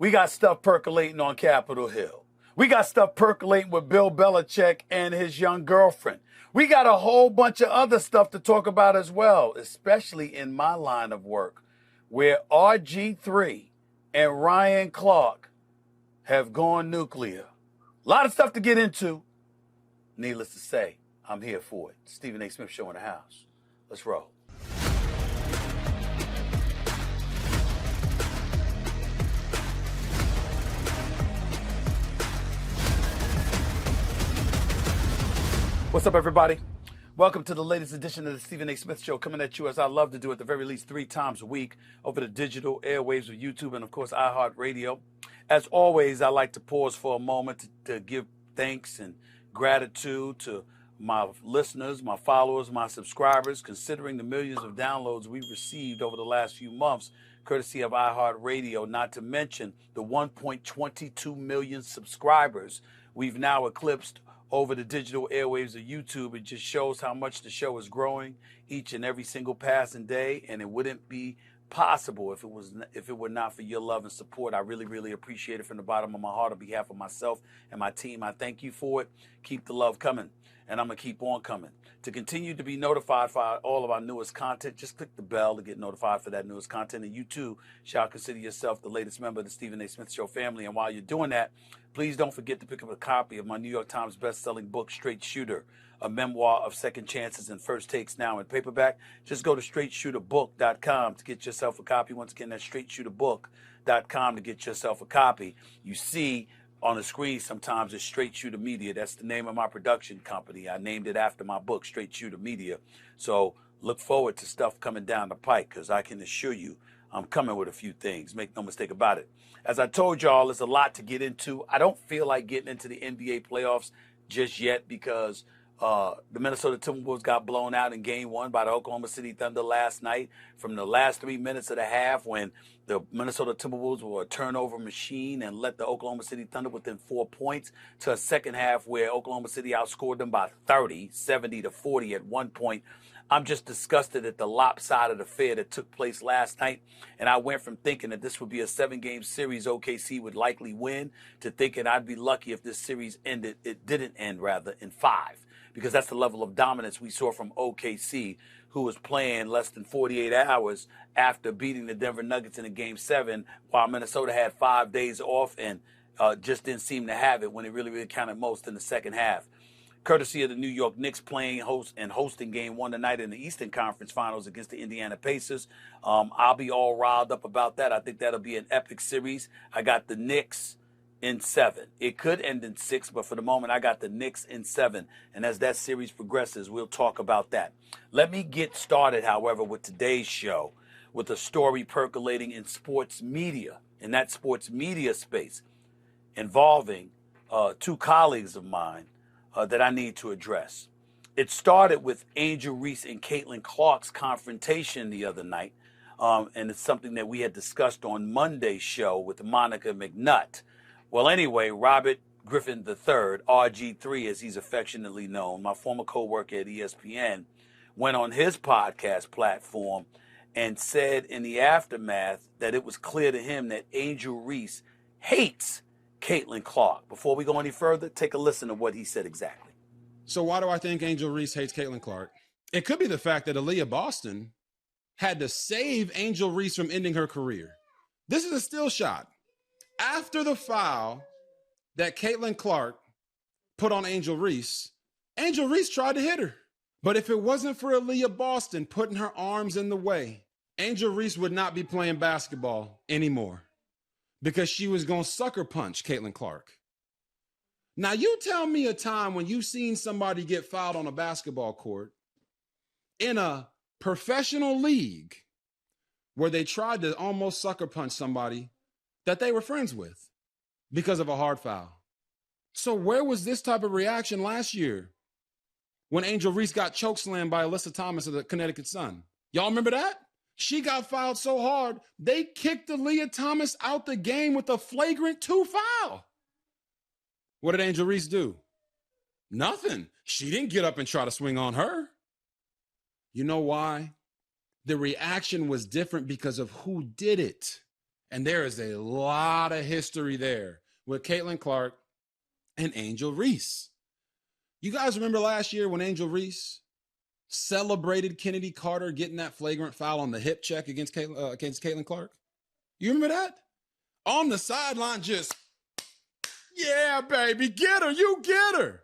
We got stuff percolating on Capitol Hill. We got stuff percolating with Bill Belichick and his young girlfriend. We got a whole bunch of other stuff to talk about as well, especially in my line of work, where RG3 and Ryan Clark have gone nuclear. A lot of stuff to get into. Needless to say, I'm here for it. Stephen A. Smith Show in the house. Let's roll. What's up, everybody? Welcome to the latest edition of the Stephen A. Smith Show, coming at you as I love to do at the very least 3 times a week over the digital airwaves of YouTube and, of course, iHeartRadio. As always, I like to pause for a moment to give thanks and gratitude to my listeners, my followers, my subscribers, considering the millions of downloads we've received over the last few months, courtesy of iHeartRadio, not to mention the 1.22 million subscribers we've now eclipsed over the digital airwaves of YouTube. It just shows how much the show is growing each and every single passing day, and it wouldn't be possible if it were not for your love and support. I really appreciate it from the bottom of my heart on behalf of myself and my team. I thank you for it. Keep the love coming, and I'm going to keep on coming. To continue to be notified for all of our newest content, just click the bell to get notified for that newest content, and you too shall consider yourself the latest member of the Stephen A. Smith Show family. And while you're doing that, please don't forget to pick up a copy of my New York Times best-selling book, Straight Shooter, a memoir of second chances and first takes, now in paperback. Just go to straightshooterbook.com to get yourself a copy. Once again, that's straightshooterbook.com to get yourself a copy. You see on the screen sometimes it's Straight Shooter Media. That's the name of my production company. I named it after my book, Straight Shooter Media. So look forward to stuff coming down the pike, because I can assure you I'm coming with a few things. Make no mistake about it. As I told y'all, there's a lot to get into. I don't feel like getting into the NBA playoffs just yet because the Minnesota Timberwolves got blown out in Game 1 by the Oklahoma City Thunder last night. From the last 3 minutes of the half, when the Minnesota Timberwolves were a turnover machine and let the Oklahoma City Thunder within 4 points, to a second half where Oklahoma City outscored them by 30, 70-40 at one point. I'm just disgusted at the lopsided affair that took place last night. And I went from thinking that this would be a 7-game series OKC would likely win to thinking I'd be lucky if this series ended. It didn't end, rather, in 5, because that's the level of dominance we saw from OKC, who was playing less than 48 hours after beating the Denver Nuggets in a Game 7, while Minnesota had 5 days off and just didn't seem to have it when it really counted most in the second half. Courtesy of the New York Knicks hosting Game 1 tonight in the Eastern Conference Finals against the Indiana Pacers. I'll be all riled up about that. I think that'll be an epic series. I got the Knicks in 7. It could end in 6, but for the moment, I got the Knicks in 7. And as that series progresses, we'll talk about that. Let me get started, however, with today's show, with a story percolating in sports media, in that sports media space, involving 2 colleagues of mine that I need to address. It started with Angel Reese and Caitlin Clark's confrontation the other night, and it's something that we had discussed on Monday's show with Monica McNutt. Well, anyway, Robert Griffin III, RG3 as he's affectionately known, my former co-worker at ESPN, went on his podcast platform and said in the aftermath that it was clear to him that Angel Reese hates Caitlin Clark. Before we go any further, take a listen to what he said exactly. So why do I think Angel Reese hates Caitlin Clark? It could be the fact that Aaliyah Boston had to save Angel Reese from ending her career. This is a still shot. After the foul that Caitlin Clark put on Angel Reese tried to hit her. But if it wasn't for Aaliyah Boston putting her arms in the way, Angel Reese would not be playing basketball anymore, because she was going to sucker punch Caitlin Clark. Now, you tell me a time when you've seen somebody get fouled on a basketball court in a professional league where they tried to almost sucker punch somebody that they were friends with because of a hard foul. So where was this type of reaction last year when Angel Reese got chokeslammed by Alyssa Thomas of the Connecticut Sun? Y'all remember that? She got fouled so hard, they kicked Aaliyah Thomas out the game with a flagrant 2 foul. What did Angel Reese do? Nothing. She didn't get up and try to swing on her. You know why? The reaction was different because of who did it. And there is a lot of history there with Caitlin Clark and Angel Reese. You guys remember last year when Angel Reese celebrated Kennedy Carter getting that flagrant foul on the hip check against Caitlin Clark? You remember that? On the sideline, just, yeah, baby, get her, you get her.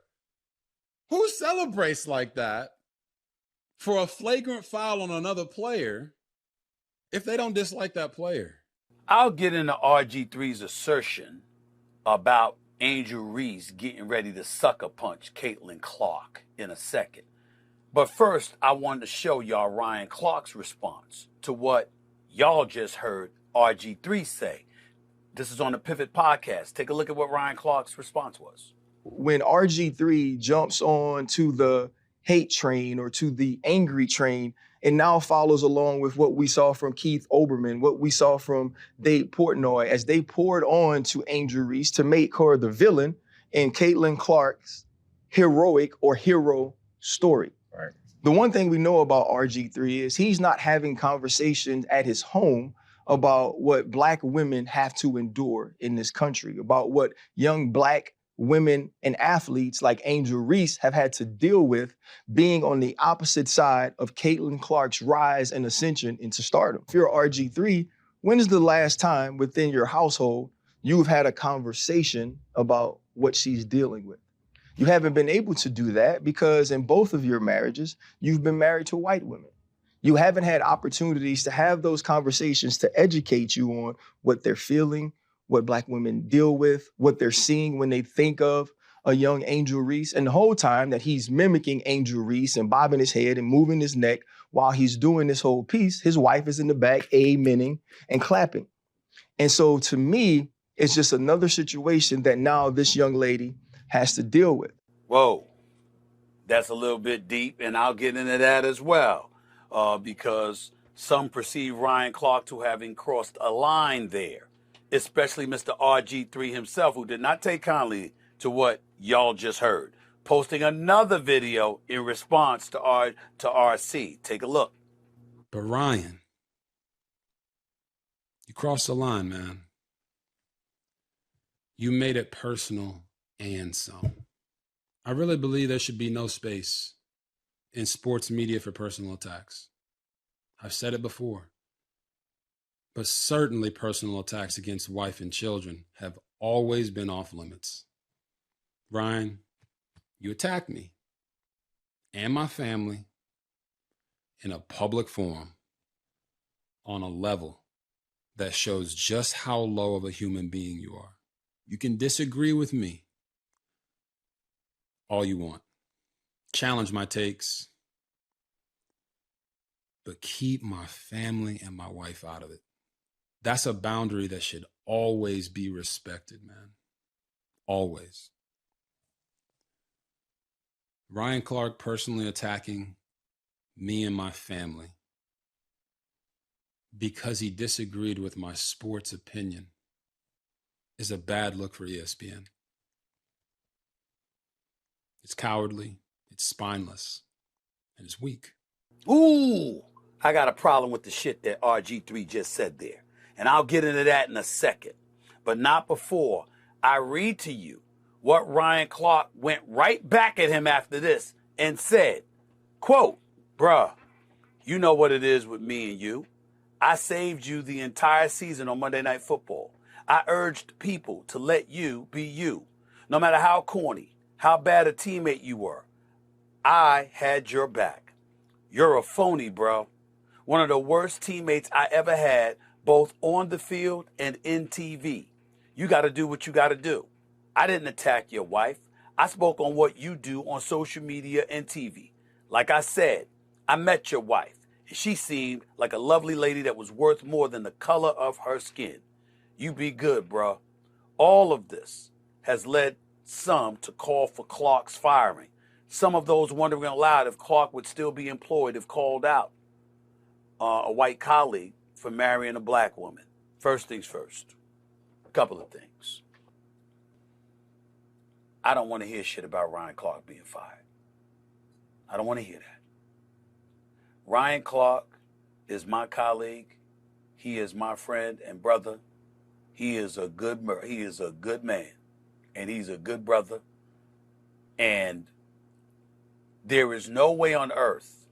Who celebrates like that for a flagrant foul on another player if they don't dislike that player? I'll get into RG3's assertion about Angel Reese getting ready to sucker punch Caitlin Clark in a second. But first, I wanted to show y'all Ryan Clark's response to what y'all just heard RG3 say. This is on the Pivot Podcast. Take a look at what Ryan Clark's response was. When RG3 jumps on to the hate train or to the angry train and now follows along with what we saw from Keith Olbermann, what we saw from Dave Portnoy, as they poured on to Angel Reese to make her the villain in Caitlin Clark's heroic or hero story. Right. The one thing we know about RG3 is he's not having conversations at his home about what Black women have to endure in this country, about what young Black women and athletes like Angel Reese have had to deal with being on the opposite side of Caitlin Clark's rise and ascension into stardom. If you're RG3, when is the last time within your household you've had a conversation about what she's dealing with? You haven't been able to do that because in both of your marriages, you've been married to white women. You haven't had opportunities to have those conversations to educate you on what they're feeling, what Black women deal with, what they're seeing when they think of a young Angel Reese. And the whole time that he's mimicking Angel Reese and bobbing his head and moving his neck while he's doing this whole piece, his wife is in the back amening and clapping. And so to me, it's just another situation that now this young lady has to deal with. Whoa, that's a little bit deep, and I'll get into that as well, because some perceive Ryan Clark to having crossed a line there, especially Mr. RG3 himself, who did not take kindly to what y'all just heard, posting another video in response to RC. Take a look. But Ryan, you crossed the line, man. You made it personal and some. I really believe there should be no space in sports media for personal attacks. I've said it before. But certainly personal attacks against wife and children have always been off limits. Ryan, you attacked me and my family in a public forum on a level that shows just how low of a human being you are. You can disagree with me all you want. Challenge my takes, but keep my family and my wife out of it. That's a boundary that should always be respected, man. Always. Ryan Clark personally attacking me and my family because he disagreed with my sports opinion is a bad look for ESPN. It's cowardly, it's spineless, and it's weak. Ooh, I got a problem with the shit that RG3 just said there. And I'll get into that in a second. But not before I read to you what Ryan Clark went right back at him after this and said, quote, bruh, you know what it is with me and you. I saved you the entire season on Monday Night Football. I urged people to let you be you. No matter how corny, how bad a teammate you were, I had your back. You're a phony, bro. One of the worst teammates I ever had, both on the field and in TV. You got to do what you got to do. I didn't attack your wife. I spoke on what you do on social media and TV. Like I said, I met your wife. She seemed like a lovely lady that was worth more than the color of her skin. You be good, bro. All of this has led some to call for Clark's firing. Some of those wondering aloud if Clark would still be employed if called out a white colleague for marrying a Black woman. First things first. A couple of things. I don't want to hear shit about Ryan Clark being fired. I don't want to hear that. Ryan Clark is my colleague. He is my friend and brother He is a good man, and he's a good brother. And there is no way on earth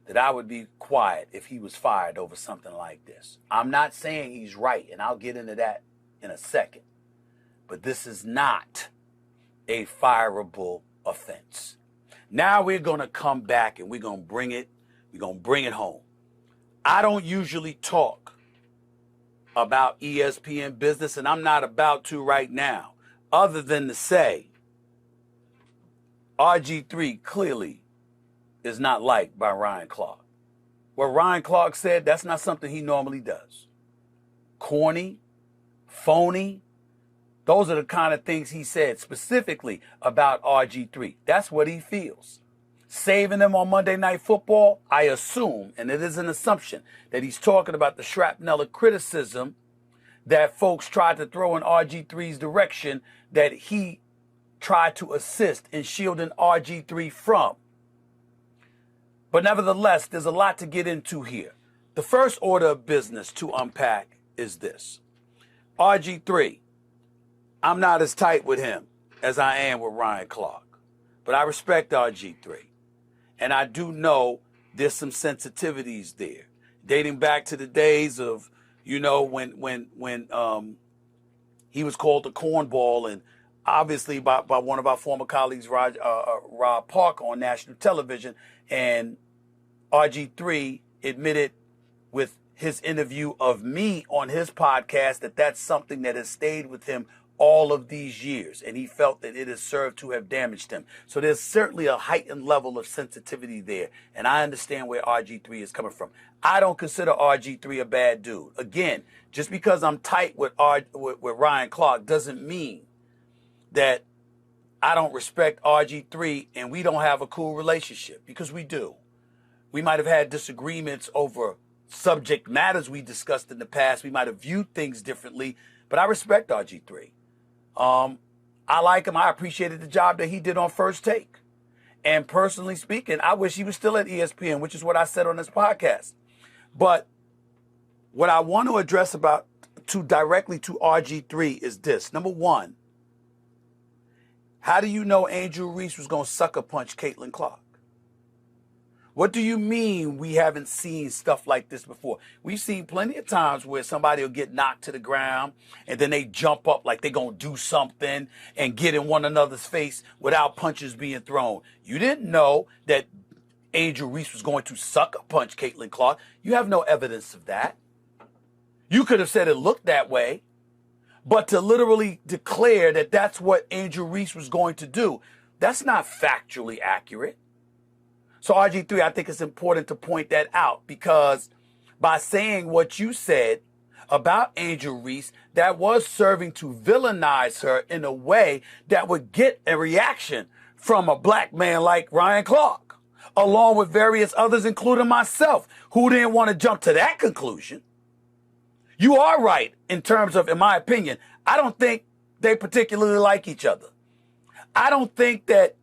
that I would be quiet if he was fired over something like this. I'm not saying he's right, and I'll get into that in a second. But this is not a fireable offense. Now we're going to come back and we're going to bring it home. I don't usually talk about ESPN business, and I'm not about to right now, other than to say RG3 clearly is not liked by Ryan Clark. What Ryan Clark said, that's not something he normally does. Corny, phony, those are the kind of things he said specifically about RG3. That's what he feels. Saving him on Monday Night Football, I assume, and it is an assumption, that he's talking about the shrapnel of criticism that folks tried to throw in RG3's direction that he tried to assist in shielding RG3 from. But nevertheless, there's a lot to get into here. The first order of business to unpack is this. RG3, I'm not as tight with him as I am with Ryan Clark, but I respect RG3. And I do know there's some sensitivities there, dating back to the days of, when he was called the cornball, and obviously by one of our former colleagues, Rob Parker, on national television. And RG3 admitted with his interview of me on his podcast that that's something that has stayed with him all of these years, and he felt that it has served to have damaged him. So there's certainly a heightened level of sensitivity there, and I understand where RG3 is coming from. I don't consider RG3 a bad dude. Again, just because I'm tight with Ryan Clark doesn't mean that I don't respect RG3 and we don't have a cool relationship, because we do. We might have had disagreements over subject matters we discussed in the past. We might have viewed things differently, but I respect RG3. I like him. I appreciated the job that he did on First Take. And personally speaking, I wish he was still at ESPN, which is what I said on this podcast. But what I want to address directly to RG3 is this. Number one, how do you know Angel Reese was going to sucker punch Caitlin Clark? What do you mean we haven't seen stuff like this before? We've seen plenty of times where somebody will get knocked to the ground and then they jump up like they're going to do something and get in one another's face without punches being thrown. You didn't know that Angel Reese was going to sucker punch Caitlin Clark. You have no evidence of that. You could have said it looked that way, but to literally declare that that's what Angel Reese was going to do, that's not factually accurate. So RG3, I think it's important to point that out, because by saying what you said about Angel Reese, that was serving to villainize her in a way that would get a reaction from a black man like Ryan Clark, along with various others, including myself, who didn't want to jump to that conclusion. You are right in terms of, in my opinion, I don't think they particularly like each other. I don't think that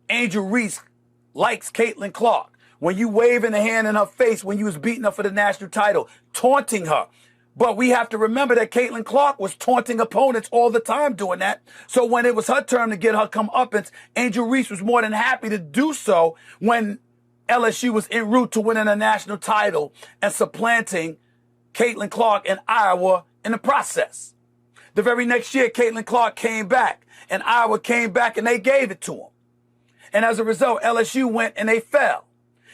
Angel Reese likes Caitlin Clark. When you waving a hand in her face when you was beating her for the national title, taunting her. But we have to remember that Caitlin Clark was taunting opponents all the time doing that. So when it was her turn to get her comeuppance, Angel Reese was more than happy to do so when LSU was en route to winning a national title and supplanting Caitlin Clark in Iowa in the process. The very next year, Caitlin Clark came back, and Iowa came back, and they gave it to him. And as a result, LSU went and they fell.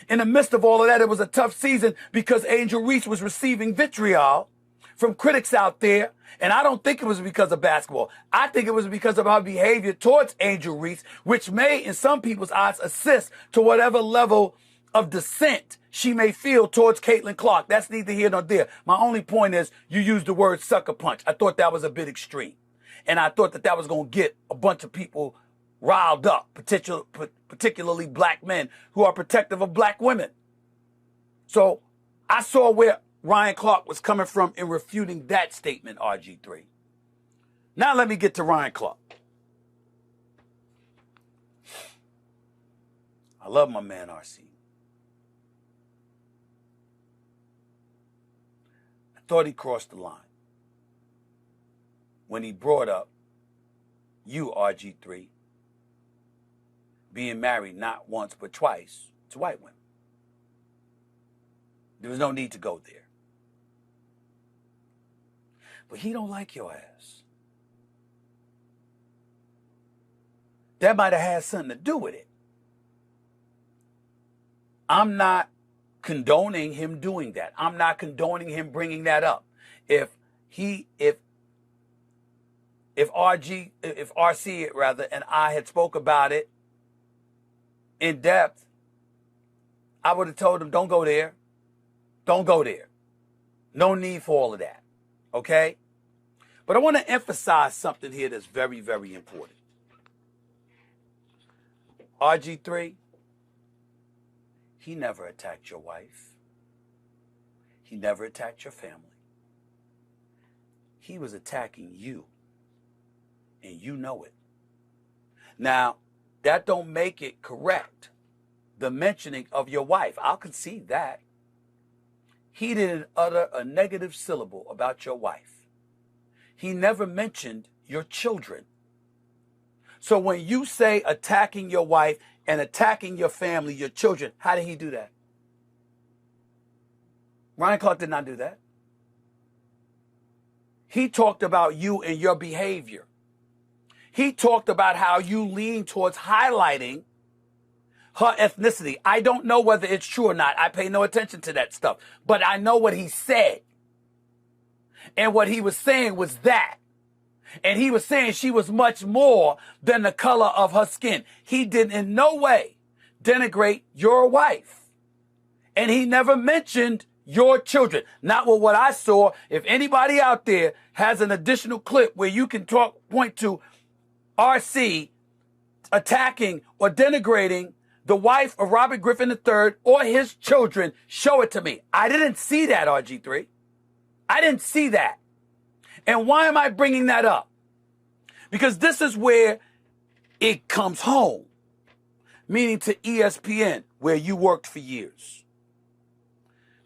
In the midst of all of that, it was a tough season because Angel Reese was receiving vitriol from critics out there. And I don't think it was because of basketball. I think it was because of her behavior towards Angel Reese, which may, in some people's eyes, assist to whatever level of dissent she may feel towards Caitlin Clark. That's neither here nor there. My only point is you used the word sucker punch. I thought that was a bit extreme. And I thought that was going to get a bunch of people riled up, particularly black men who are protective of black women. So I saw where Ryan Clark was coming from in refuting that statement, RG3. Now let me get to Ryan Clark. I love my man, RC. I thought he crossed the line. when he brought up you, RG3, being married not once but twice to white women. There was no need to go there. But he don't like your ass. That might have had something to do with it. I'm not condoning him doing that. I'm not condoning him bringing that up. If RC rather and I had spoke about it in depth, I would have told him, don't go there. Don't go there. No need for all of that. Okay? But I want to emphasize something here that's very, very important. RG3, he never attacked your wife. He never attacked your family. He was attacking you. And you know it. Now, that don't make it correct, the mentioning of your wife. I'll concede that. He didn't utter a negative syllable about your wife. He never mentioned your children. So when you say attacking your wife and attacking your family, your children, how did he do that? Ryan Clark did not do that. He talked about you and your behavior. He talked about how you lean towards highlighting her ethnicity. I don't know whether it's true or not. I pay no attention to that stuff. But I know what he said. And what he was saying was that. And he was saying she was much more than the color of her skin. He did in no way denigrate your wife. And he never mentioned your children. Not with what I saw. If anybody out there has an additional clip where you can point to RC attacking or denigrating the wife of Robert Griffin III or his children, show it to me. I didn't see that, RG3. I didn't see that. And why am I bringing that up? Because this is where it comes home, meaning to ESPN, where you worked for years.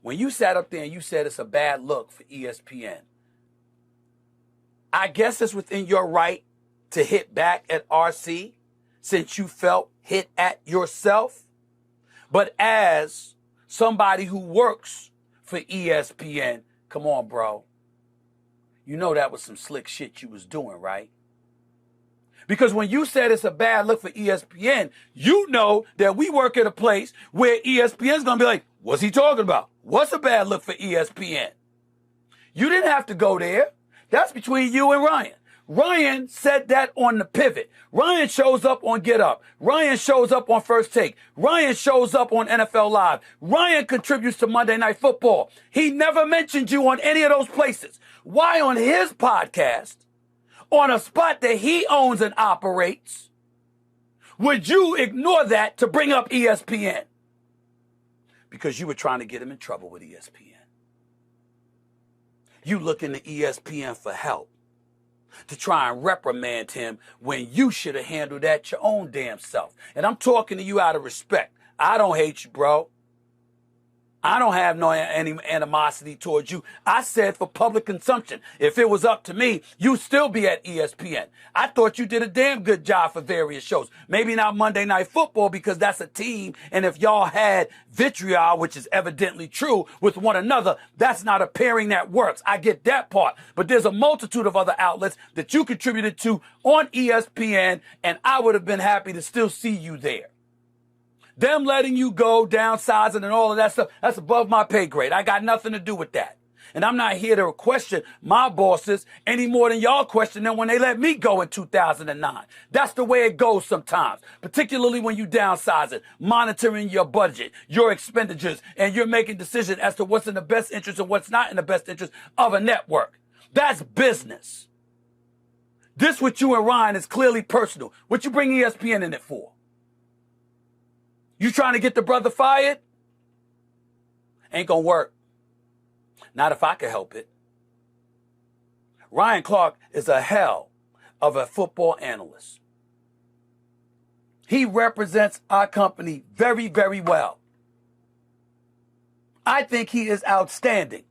When you sat up there and you said it's a bad look for ESPN, I guess it's within your right to hit back at RC since you felt hit at yourself. But as somebody who works for ESPN, come on, bro. You know that was some slick shit you was doing, right? Because when you said it's a bad look for ESPN, you know that we work at a place where ESPN's going to be like, what's he talking about? What's a bad look for ESPN? You didn't have to go there. That's between you and Ryan. Ryan said that on the pivot. Ryan shows up on Get Up. Ryan shows up on First Take. Ryan shows up on NFL Live. Ryan contributes to Monday Night Football. He never mentioned you on any of those places. Why on his podcast, on a spot that he owns and operates, would you ignore that to bring up ESPN? Because you were trying to get him in trouble with ESPN. You looking to ESPN for help to try and reprimand him when you should have handled that your own damn self. And I'm talking to you out of respect. I don't hate you, bro. I don't have no any animosity towards you. I said for public consumption. If it was up to me, you'd still be at ESPN. I thought you did a damn good job for various shows. Maybe not Monday Night Football because that's a team. And if y'all had vitriol, which is evidently true, with one another, that's not a pairing that works. I get that part. But there's a multitude of other outlets that you contributed to on ESPN, and I would have been happy to still see you there. Them letting you go, downsizing and all of that stuff, that's above my pay grade. I got nothing to do with that. And I'm not here to question my bosses any more than y'all question them when they let me go in 2009. That's the way it goes sometimes, particularly when you downsizing, monitoring your budget, your expenditures, and you're making decisions as to what's in the best interest and what's not in the best interest of a network. That's business. This with you and Ryan is clearly personal. What you bring ESPN in it for? You trying to get the brother fired? Ain't gonna work. Not if I can help it. Ryan Clark is a hell of a football analyst. He represents our company very, very well. I think he is outstanding.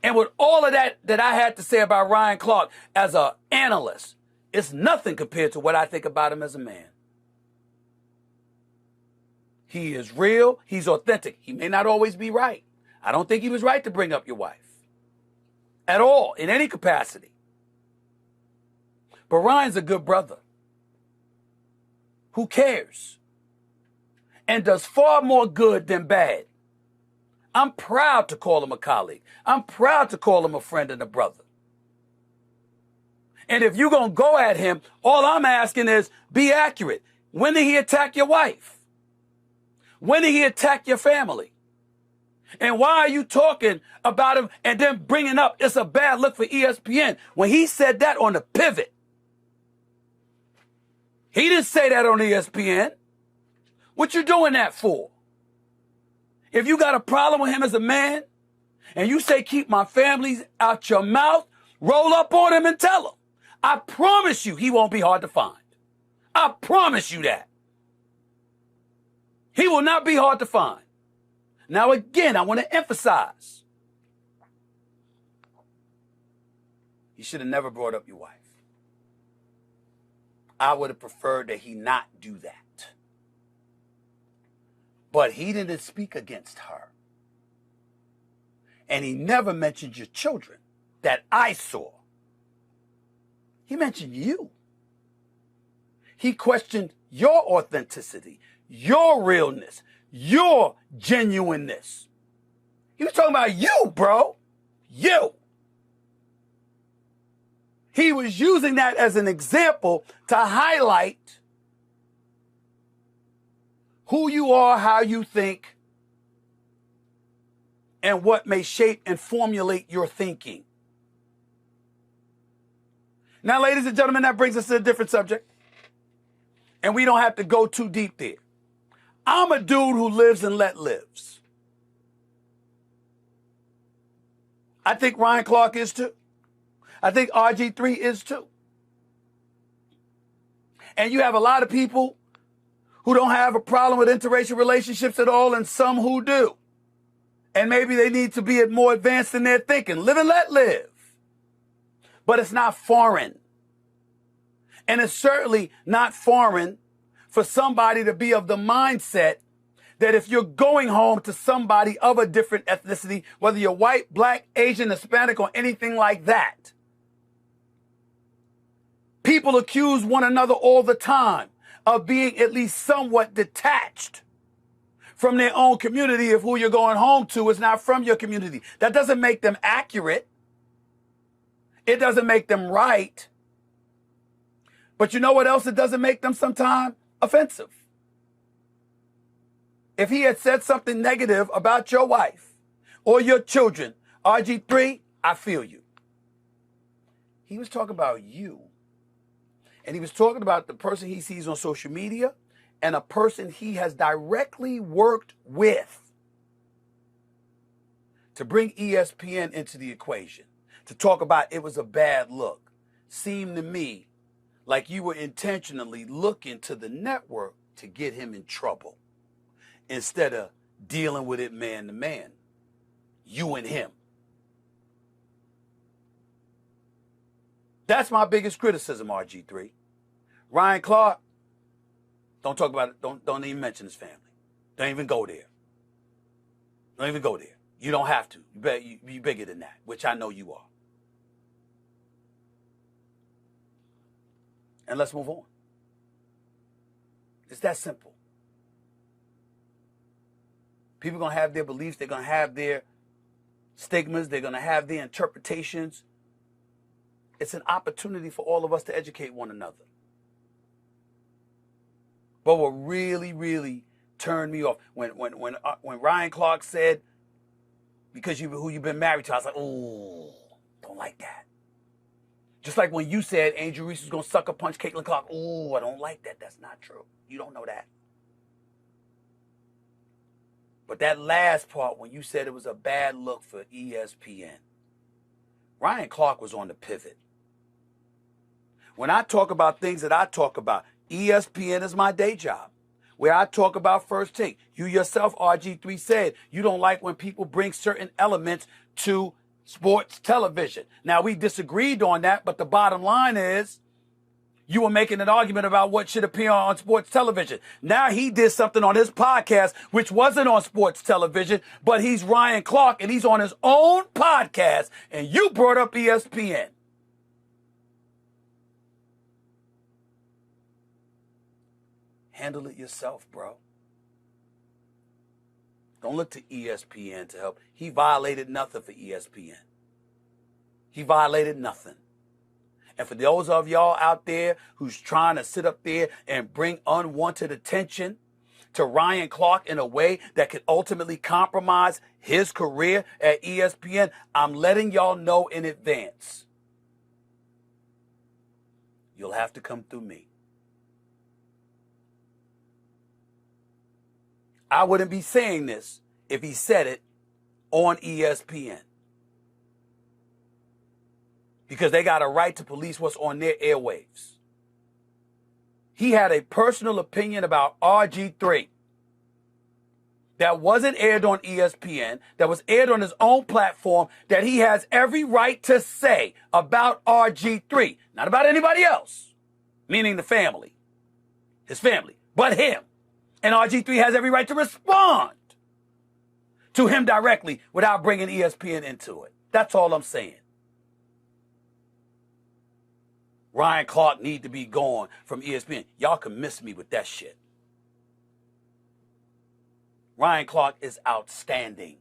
And with all of that I had to say about Ryan Clark as an analyst, it's nothing compared to what I think about him as a man. He is real. He's authentic. He may not always be right. I don't think he was right to bring up your wife at all, in any capacity. But Ryan's a good brother who cares and does far more good than bad. I'm proud to call him a colleague. I'm proud to call him a friend and a brother. And if you're going to go at him, all I'm asking is be accurate. When did he attack your wife? When did he attack your family? And why are you talking about him and then bringing up it's a bad look for ESPN when he said that on the pivot? He didn't say that on ESPN. What you doing that for? If you got a problem with him as a man and you say keep my family out your mouth, roll up on him and tell him. I promise you he won't be hard to find. I promise you that. He will not be hard to find. Now again, I want to emphasize, you should have never brought up your wife. I would have preferred that he not do that. But he didn't speak against her. And he never mentioned your children that I saw. He mentioned you. He questioned your authenticity, your realness, your genuineness. He was talking about you, bro. You. He was using that as an example to highlight who you are, how you think, and what may shape and formulate your thinking. Now, ladies and gentlemen, that brings us to a different subject. And we don't have to go too deep there. I'm a dude who lives and let lives. I think Ryan Clark is too. I think RG3 is too. And you have a lot of people who don't have a problem with interracial relationships at all, and some who do. And maybe they need to be more advanced in their thinking. Live and let live. But it's not foreign. And it's certainly not foreign for somebody to be of the mindset that if you're going home to somebody of a different ethnicity, whether you're white, black, Asian, Hispanic, or anything like that, people accuse one another all the time of being at least somewhat detached from their own community if who you're going home to is not from your community. That doesn't make them accurate. It doesn't make them right. But you know what else it doesn't make them sometimes? Offensive. If he had said something negative about your wife or your children, RG3, I feel you. He was talking about you. And he was talking about the person he sees on social media and a person he has directly worked with to bring ESPN into the equation, to talk about it was a bad look. Seemed to me like you were intentionally looking to the network to get him in trouble instead of dealing with it man to man, you and him. That's my biggest criticism, RG3. Ryan Clark, don't talk about it. Don't even mention his family. Don't even go there. Don't even go there. You don't have to. You bigger than that, which I know you are. And let's move on. It's that simple. People are going to have their beliefs. They're going to have their stigmas. They're going to have their interpretations. It's an opportunity for all of us to educate one another. But what really, really turned me off, when Ryan Clark said, because who you've been married to, I was like, oh, don't like that. Just like when you said Angel Reese was going to sucker punch Caitlin Clark. Oh, I don't like that. That's not true. You don't know that. But that last part, when you said it was a bad look for ESPN, Ryan Clark was on the pivot. When I talk about things that I talk about, ESPN is my day job, where I talk about First Take. You yourself, RG3, said you don't like when people bring certain elements to sports television. Now, we disagreed on that, but the bottom line is you were making an argument about what should appear on sports television. Now he did something on his podcast, which wasn't on sports television, but he's Ryan Clark, and he's on his own podcast, and you brought up ESPN. Handle it yourself, bro. Don't look to ESPN to help. He violated nothing for ESPN. He violated nothing. And for those of y'all out there who's trying to sit up there and bring unwanted attention to Ryan Clark in a way that could ultimately compromise his career at ESPN, I'm letting y'all know in advance. You'll have to come through me. I wouldn't be saying this if he said it on ESPN. Because they got a right to police what's on their airwaves. He had a personal opinion about RG3 that wasn't aired on ESPN, that was aired on his own platform, that he has every right to say about RG3. Not about anybody else, meaning the family, his family, but him. And RG3 has every right to respond to him directly without bringing ESPN into it. That's all I'm saying. Ryan Clark need to be gone from ESPN. Y'all can miss me with that shit. Ryan Clark is outstanding.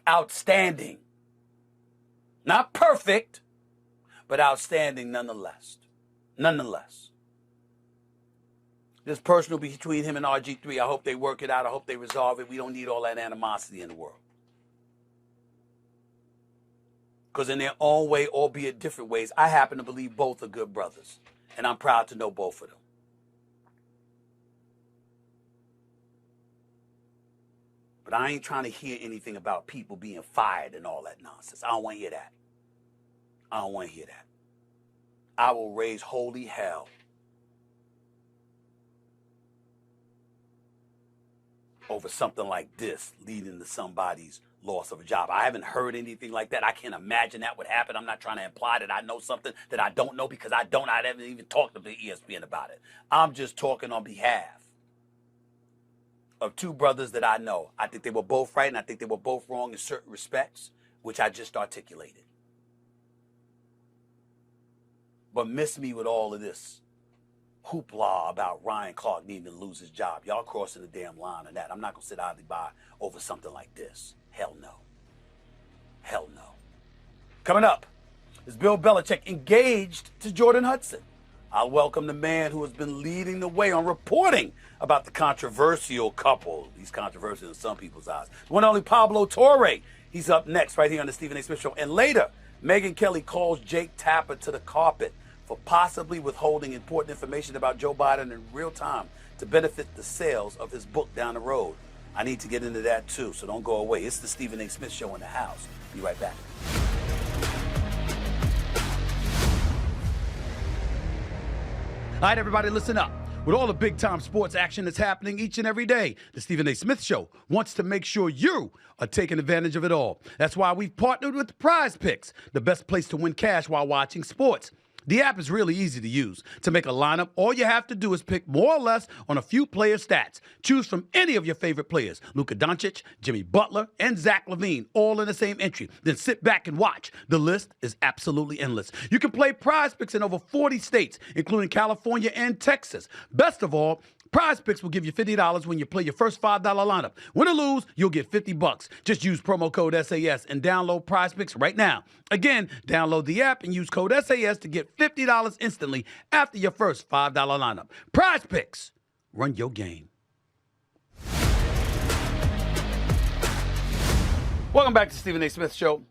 Outstanding. Not perfect, but outstanding nonetheless. Nonetheless. This personal between him and RG3, I hope they work it out. I hope they resolve it. We don't need all that animosity in the world. Because in their own way, albeit different ways, I happen to believe both are good brothers. And I'm proud to know both of them. But I ain't trying to hear anything about people being fired and all that nonsense. I don't want to hear that. I don't want to hear that. I will raise holy hell over something like this leading to somebody's loss of a job. I haven't heard anything like that. I can't imagine that would happen. I'm not trying to imply that I know something that I don't know because I haven't even talked to the ESPN about it. I'm just talking on behalf of two brothers that I know. I think they were both right and I think they were both wrong in certain respects, which I just articulated. But miss me with all of this hoopla about Ryan Clark needing to lose his job. Y'all crossing the damn line on that. I'm not going to sit idly by over something like this. Hell no. Hell no. Coming up is Bill Belichick engaged to Jordon Hudson. I'll welcome the man who has been leading the way on reporting about the controversial couple. He's controversial in some people's eyes. The one and only Pablo Torre. He's up next right here on the Stephen A. Smith Show. And later, Megyn Kelly calls Jake Tapper to the carpet for possibly withholding important information about Joe Biden in real time to benefit the sales of his book down the road. I need to get into that too, so don't go away. It's the Stephen A. Smith Show in the house. Be right back. All right, everybody, listen up. With all the big-time sports action that's happening each and every day, the Stephen A. Smith Show wants to make sure you are taking advantage of it all. That's why we've partnered with Prize Picks, the best place to win cash while watching sports. The app is really easy to use. To make a lineup, all you have to do is pick more or less on a few player stats. Choose from any of your favorite players, Luka Doncic, Jimmy Butler, and Zach LaVine, all in the same entry. Then sit back and watch. The list is absolutely endless. You can play Prize Picks in over 40 states, including California and Texas. Best of all, Prize Picks will give you $50 when you play your first $5 lineup. Win or lose, you'll get $50. Just use promo code SAS and download Prize Picks right now. Again, download the app and use code SAS to get $50 instantly after your first $5 lineup. Prize Picks. Run your game. Welcome back to Stephen A. Smith Show.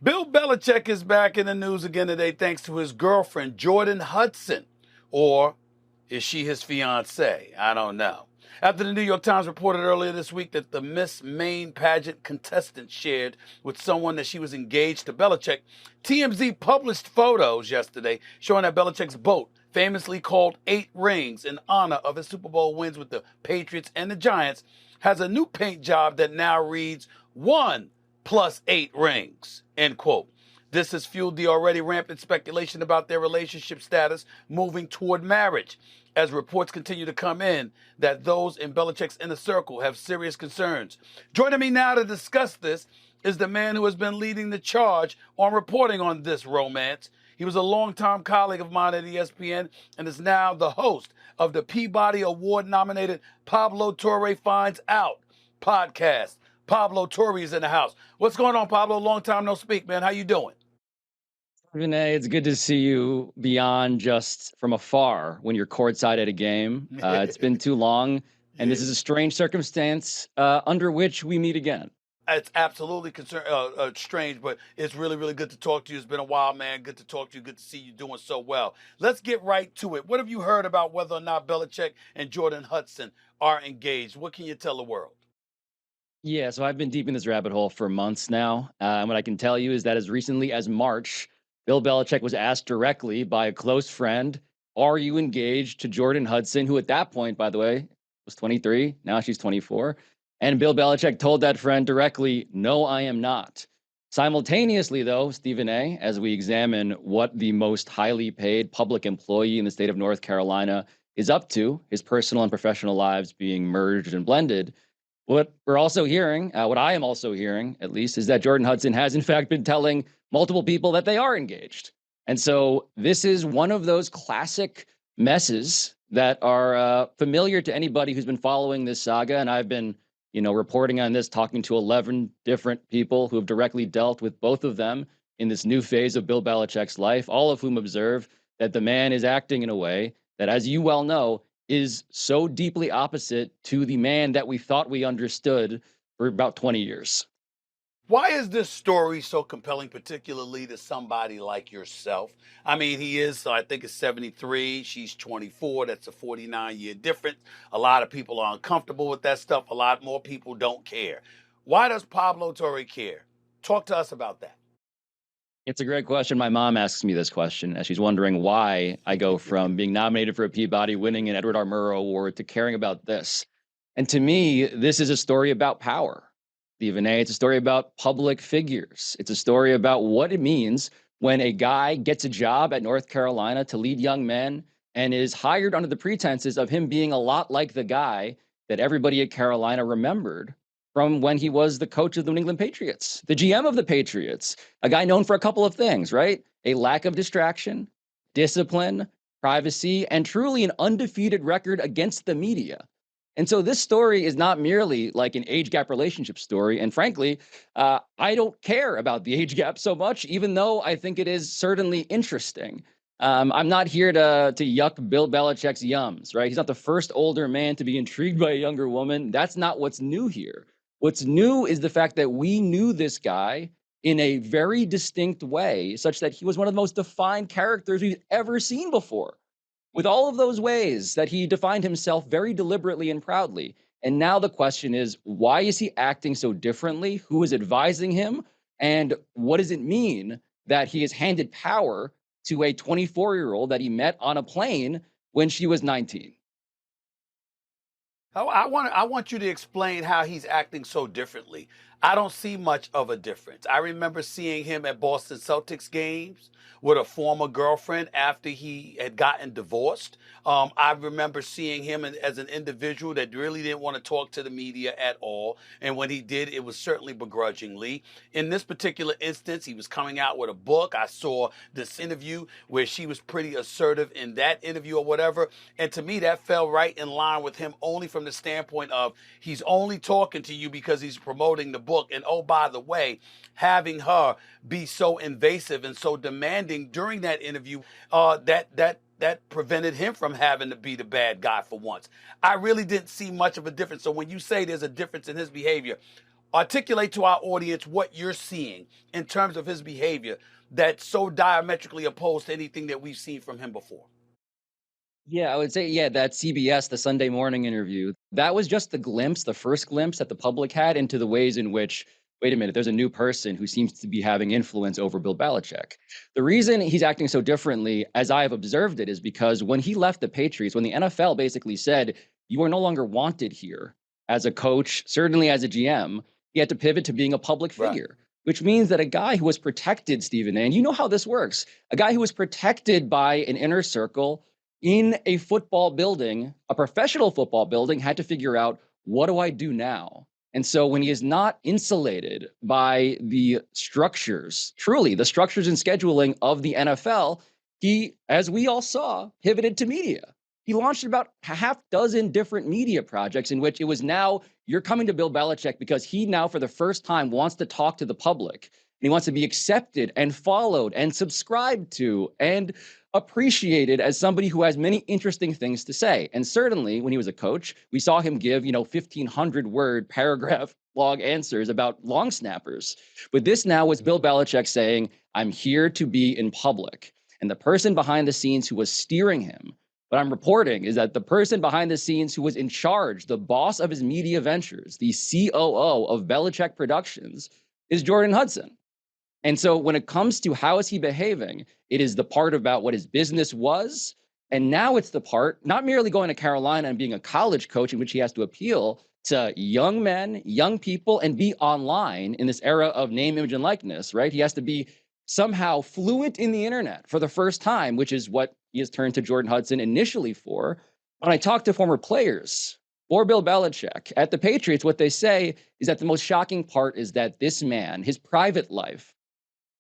Bill Belichick is back in the news again today thanks to his girlfriend, Jordon Hudson, or is she his fiancée? I don't know. After the New York Times reported earlier this week that the Miss Maine pageant contestant shared with someone that she was engaged to Belichick, TMZ published photos yesterday showing that Belichick's boat, famously called 8 Rings in honor of his Super Bowl wins with the Patriots and the Giants, has a new paint job that now reads 1 + 8 rings. end quote. This has fueled the already rampant speculation about their relationship status moving toward marriage, as reports continue to come in that those in Belichick's inner circle have serious concerns. Joining me now to discuss this is the man who has been leading the charge on reporting on this romance. He was a longtime colleague of mine at ESPN and is now the host of the Peabody Award-nominated Pablo Torre Finds Out podcast. Pablo Torre is in the house. What's going on, Pablo? Long time no speak, man. How you doing? Renee, it's good to see you beyond just from afar when you're courtside at a game. It's been too long, and this is a strange circumstance under which we meet again. It's absolutely strange, but it's really, really good to talk to you. It's been a while, man. Good to talk to you. Good to see you doing so well. Let's get right to it. What have you heard about whether or not Belichick and Jordon Hudson are engaged? What can you tell the world? Yeah, so I've been deep in this rabbit hole for months now. And what I can tell you is that as recently as March, Bill Belichick was asked directly by a close friend, are you engaged to Jordon Hudson, who at that point, by the way, was 23. Now she's 24. And Bill Belichick told that friend directly, no, I am not. Simultaneously, though, Stephen A., as we examine what the most highly paid public employee in the state of North Carolina is up to, his personal and professional lives being merged and blended, what we're also hearing, what I am also hearing, at least, is that Jordon Hudson has, in fact, been telling multiple people that they are engaged. And so this is one of those classic messes that are familiar to anybody who's been following this saga. And I've been, reporting on this, talking to 11 different people who have directly dealt with both of them in this new phase of Bill Belichick's life, all of whom observe that the man is acting in a way that, as you well know, is so deeply opposite to the man that we thought we understood for about 20 years. Why is this story so compelling, particularly to somebody like yourself? I mean, he is, I think it's 73. She's 24. That's a 49-year difference. A lot of people are uncomfortable with that stuff. A lot more people don't care. Why does Pablo Torre care? Talk to us about that. It's a great question. My mom asks me this question as she's wondering why I go from being nominated for a Peabody, winning an Edward R. Murrow Award, to caring about this. And to me, this is a story about power. Stephen A., it's a story about public figures. It's a story about what it means when a guy gets a job at North Carolina to lead young men and is hired under the pretenses of him being a lot like the guy that everybody at Carolina remembered from when he was the coach of the New England Patriots, the GM of the Patriots, a guy known for a couple of things, right? A lack of distraction, discipline, privacy, and truly an undefeated record against the media. And so this story is not merely like an age gap relationship story. And frankly, I don't care about the age gap so much, even though I think it is certainly interesting. I'm not here to yuck Bill Belichick's yums, right? He's not the first older man to be intrigued by a younger woman. That's not what's new here. What's new is the fact that we knew this guy in a very distinct way, such that he was one of the most defined characters we've ever seen before, with all of those ways that he defined himself very deliberately and proudly. And now the question is, why is he acting so differently? Who is advising him? And what does it mean that he has handed power to a 24-year-old that he met on a plane when she was 19? I want you to explain how he's acting so differently. I don't see much of a difference. I remember seeing him at Boston Celtics games with a former girlfriend after he had gotten divorced. I remember seeing him as an individual that really didn't want to talk to the media at all. And when he did, it was certainly begrudgingly. In this particular instance, he was coming out with a book. I saw this interview where she was pretty assertive in that interview or whatever. And to me, that fell right in line with him only from the standpoint of he's only talking to you because he's promoting the book. And oh, by the way, having her be so invasive and so demanding during that interview, that prevented him from having to be the bad guy for once. I really didn't see much of a difference. So when you say there's a difference in his behavior, articulate to our audience what you're seeing in terms of his behavior that's so diametrically opposed to anything that we've seen from him before. Yeah, I would say, that CBS, the Sunday morning interview, that was just the first glimpse that the public had into the ways in which, wait a minute, there's a new person who seems to be having influence over Bill Belichick. The reason he's acting so differently, as I have observed it, is because when he left the Patriots, when the NFL basically said, you are no longer wanted here as a coach, certainly as a GM, he had to pivot to being a public figure. Right. which means that a guy who was protected, Stephen, and you know how this works, a guy who was protected by an inner circle in a football building, a professional football building, had to figure out, what do I do now? And so when he is not insulated by the structures, truly the structures and scheduling of the NFL, he, as we all saw, pivoted to media. He launched about a half dozen different media projects in which it was now, you're coming to Bill Belichick because he now, for the first time, wants to talk to the public. And he wants to be accepted and followed and subscribed to and appreciated as somebody who has many interesting things to say. And certainly when he was a coach, we saw him give, 1,500 word paragraph long answers about long snappers. But this now was Bill Belichick saying, I'm here to be in public. And the person behind the scenes who was steering him, what I'm reporting is that the person behind the scenes who was in charge, the boss of his media ventures, the COO of Belichick Productions, is Jordon Hudson. And so when it comes to how is he behaving, it is the part about what his business was. And now it's the part, not merely going to Carolina and being a college coach in which he has to appeal to young men, young people, and be online in this era of name, image, and likeness, right? He has to be somehow fluent in the internet for the first time, which is what he has turned to Jordon Hudson initially for. When I talk to former players or Bill Belichick at the Patriots, what they say is that the most shocking part is that this man, his private life,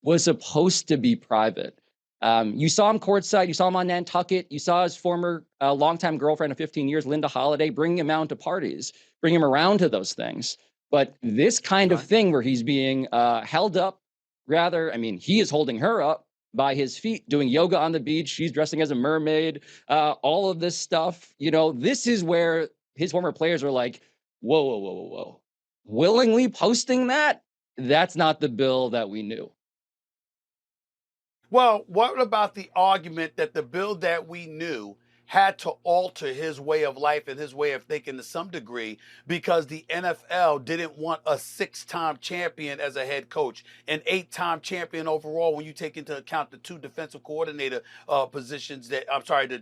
was supposed to be private. You saw him courtside. You saw him on Nantucket. You saw his former longtime girlfriend of 15 years, Linda Holiday, bringing him out to parties, bring him around to those things. But this kind of thing where he's being held up, he is holding her up by his feet, doing yoga on the beach. She's dressing as a mermaid, all of this stuff. This is where his former players are like, whoa, whoa, whoa, whoa, whoa. Willingly posting that? That's not the Bill that we knew. Well, what about the argument that the Bill that we knew had to alter his way of life and his way of thinking to some degree because the NFL didn't want a 6-time champion as a head coach, an 8-time champion overall when you take into account the 2 defensive coordinator positions the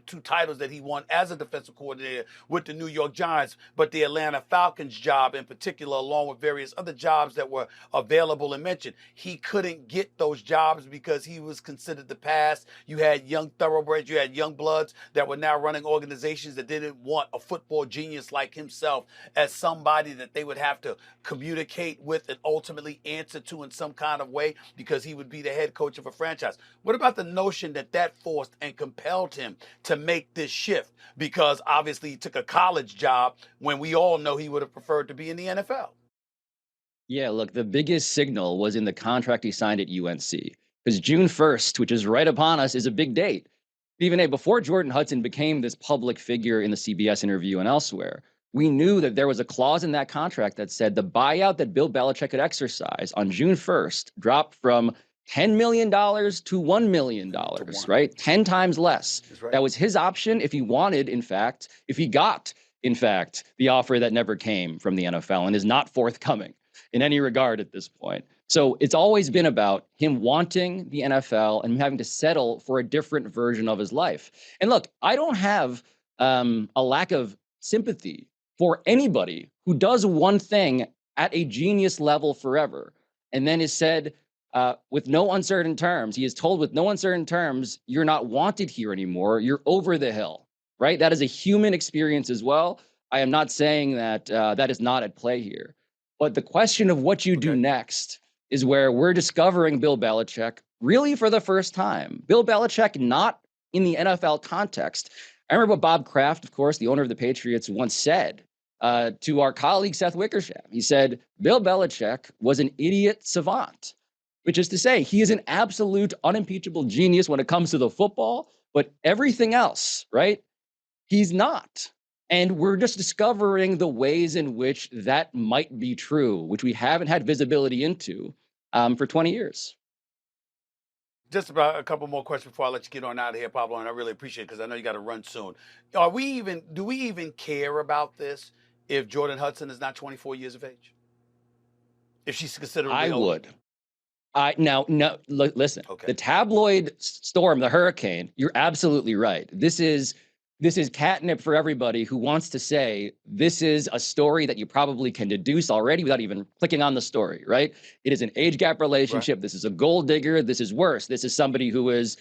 2 titles that he won as a defensive coordinator with the New York Giants, but the Atlanta Falcons job in particular, along with various other jobs that were available and mentioned. He couldn't get those jobs because he was considered the past. You had young thoroughbreds, you had young bloods that were now running organizations that didn't want a football genius like himself as somebody that they would have to communicate with and ultimately answer to in some kind of way because he would be the head coach of a franchise. What about the notion that forced and compelled him to make this shift? Because obviously he took a college job when we all know he would have preferred to be in the NFL. Yeah, look, the biggest signal was in the contract he signed at UNC because June 1st, which is right upon us, is a big date. Stephen A., before Jordon Hudson became this public figure in the CBS interview and elsewhere, we knew that there was a clause in that contract that said the buyout that Bill Belichick could exercise on June 1st dropped from $10 million to $1 million, right? 10 times less. Right. That was his option if he wanted, if he got, the offer that never came from the NFL and is not forthcoming in any regard at this point. So it's always been about him wanting the NFL and having to settle for a different version of his life. And look, I don't have a lack of sympathy for anybody who does one thing at a genius level forever and then is said with no uncertain terms, he is told with no uncertain terms, you're not wanted here anymore. You're over the hill, right? That is a human experience as well. I am not saying that that is not at play here. But the question of what you do next is where we're discovering Bill Belichick really for the first time. Bill Belichick not in the NFL context. I remember what Bob Kraft, of course, the owner of the Patriots, once said to our colleague Seth Wickersham. He said, Bill Belichick was an idiot savant, which is to say he is an absolute unimpeachable genius when it comes to the football, but everything else, right? He's not. And we're just discovering the ways in which that might be true, which we haven't had visibility into for 20 years. Just about a couple more questions before I let you get on out of here, Pablo, and I really appreciate it because I know you got to run soon. Do we even care about this if Jordon Hudson is not 24 years of age? If she's considered I would. Listen, okay. The tabloid storm, the hurricane, you're absolutely right. This is this is catnip for everybody who wants to say this is a story that you probably can deduce already without even clicking on the story, right? It is an age gap relationship. Right. This is a gold digger. This is worse. This is somebody who is,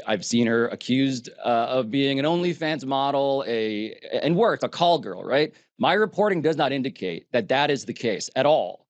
I've seen her accused of being an OnlyFans model, and worse, a call girl, right? My reporting does not indicate that that is the case at all.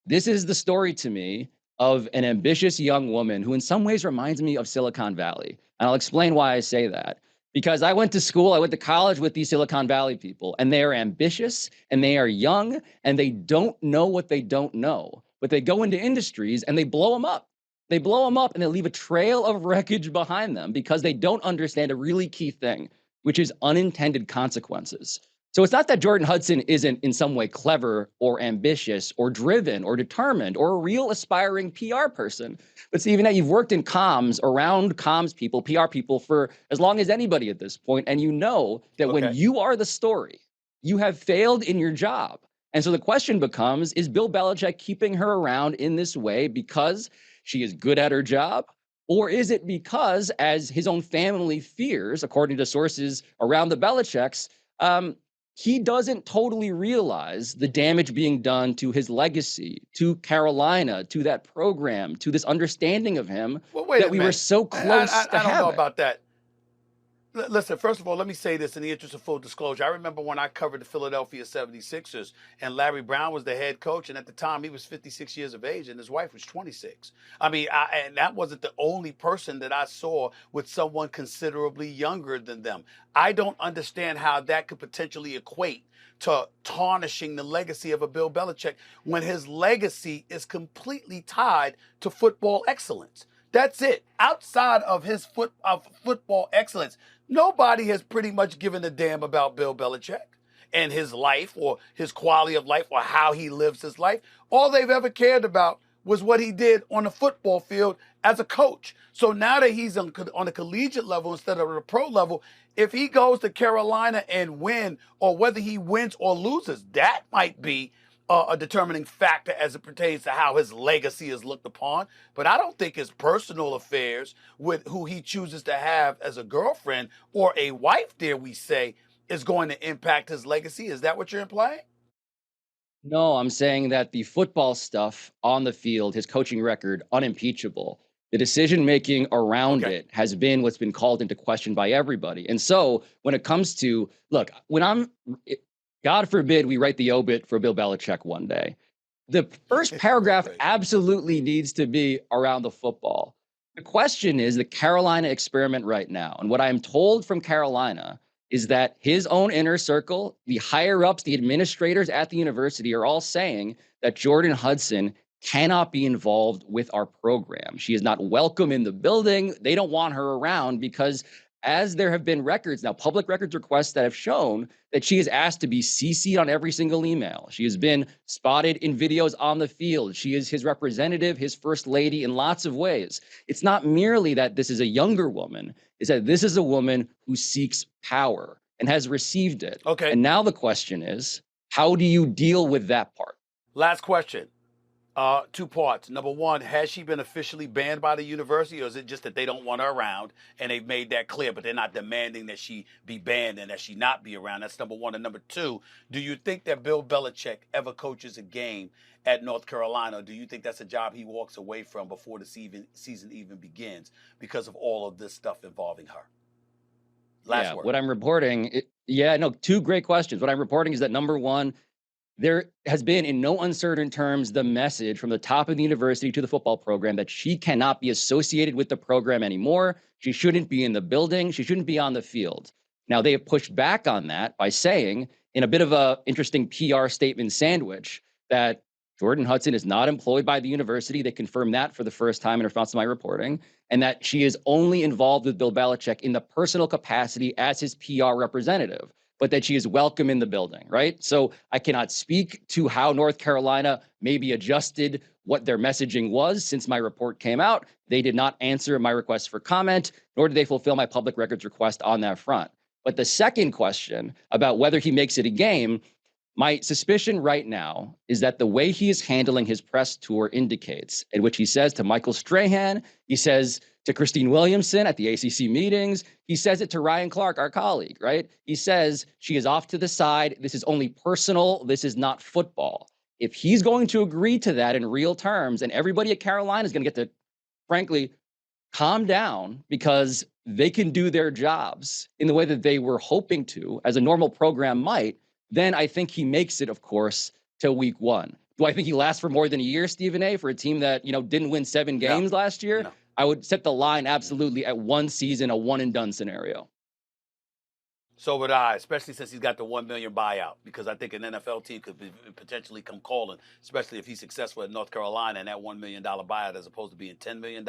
This is the story to me of an ambitious young woman who in some ways reminds me of Silicon Valley. And I'll explain why I say that. Because I went to college with these Silicon Valley people, and they are ambitious, and they are young, and they don't know what they don't know. But they go into industries, and they blow them up. They blow them up, and they leave a trail of wreckage behind them because they don't understand a really key thing, which is unintended consequences. So it's not that Jordon Hudson isn't in some way clever or ambitious or driven or determined or a real aspiring PR person. But Stephen, you've worked in comms, around comms people, PR people for as long as anybody at this point, and you know that when you are the story, you have failed in your job. And so the question becomes, is Bill Belichick keeping her around in this way because she is good at her job? Or is it because, as his own family fears, according to sources around the Belichicks, he doesn't totally realize the damage being done to his legacy, to Carolina, to that program, to this understanding of him that we were so close to having. I don't know about that. Listen, first of all, let me say this in the interest of full disclosure. I remember when I covered the Philadelphia 76ers and Larry Brown was the head coach. And at the time, he was 56 years of age and his wife was 26. I mean, and that wasn't the only person that I saw with someone considerably younger than them. I don't understand how that could potentially equate to tarnishing the legacy of a Bill Belichick when his legacy is completely tied to football excellence. That's it. Outside of his football excellence, nobody has pretty much given a damn about Bill Belichick and his life or his quality of life or how he lives his life. All they've ever cared about was what he did on the football field as a coach. So now that he's on a collegiate level instead of a pro level, if he goes to Carolina and win, or whether he wins or loses, that might be a determining factor as it pertains to how his legacy is looked upon. But I don't think his personal affairs with who he chooses to have as a girlfriend or a wife, dare we say, is going to impact his legacy. Is that what you're implying? No, I'm saying that the football stuff on the field, his coaching record, unimpeachable. The decision-making around it has been what's been called into question by everybody. And so when it comes to, look, God forbid we write the obit for Bill Belichick one day. The first paragraph absolutely needs to be around the football. The question is the Carolina experiment right now. And what I'm told from Carolina is that his own inner circle, the higher-ups, the administrators at the university are all saying that Jordon Hudson cannot be involved with our program. She is not welcome in the building. They don't want her around because as there have been records, now public records requests that have shown that she is asked to be CC'd on every single email. She has been spotted in videos on the field. She is his representative, his first lady in lots of ways. It's not merely that this is a younger woman, it's that this is a woman who seeks power and has received it. Okay. And now the question is, how do you deal with that part? Last question. Two parts. Number one, has she been officially banned by the university, or is it just that they don't want her around and they've made that clear, but they're not demanding that she be banned and that she not be around? That's number one. And number two, do you think that Bill Belichick ever coaches a game at North Carolina, or do you think that's a job he walks away from before the season even begins because of all of this stuff involving her? Last word. What I'm reporting, two great questions. What I'm reporting is that number one, there has been, in no uncertain terms, the message from the top of the university to the football program that she cannot be associated with the program anymore. She shouldn't be in the building. She shouldn't be on the field. Now, they have pushed back on that by saying, in a bit of an interesting PR statement sandwich, that Jordon Hudson is not employed by the university. They confirmed that for the first time in response to my reporting, and that she is only involved with Bill Belichick in the personal capacity as his PR representative, but that she is welcome in the building, right? So I cannot speak to how North Carolina maybe adjusted what their messaging was since my report came out. They did not answer my request for comment, nor did they fulfill my public records request on that front. But the second question about whether he makes it a game, my suspicion right now is that the way he is handling his press tour indicates, in which he says to Michael Strahan, he says, to Christine Williamson at the ACC meetings. He says it to Ryan Clark, our colleague, right? He says she is off to the side. This is only personal. This is not football. If he's going to agree to that in real terms, and everybody at Carolina is going to get to, frankly, calm down because they can do their jobs in the way that they were hoping to, as a normal program might, then I think he makes it, of course, to week 1. Do I think he lasts for more than a year, Stephen A., for a team that, didn't win 7 games last year? No. I would set the line absolutely at 1 season, a one-and-done scenario. So would I, especially since he's got the $1 million buyout, because I think an NFL team could potentially come calling, especially if he's successful at North Carolina and that $1 million buyout as opposed to being $10 million.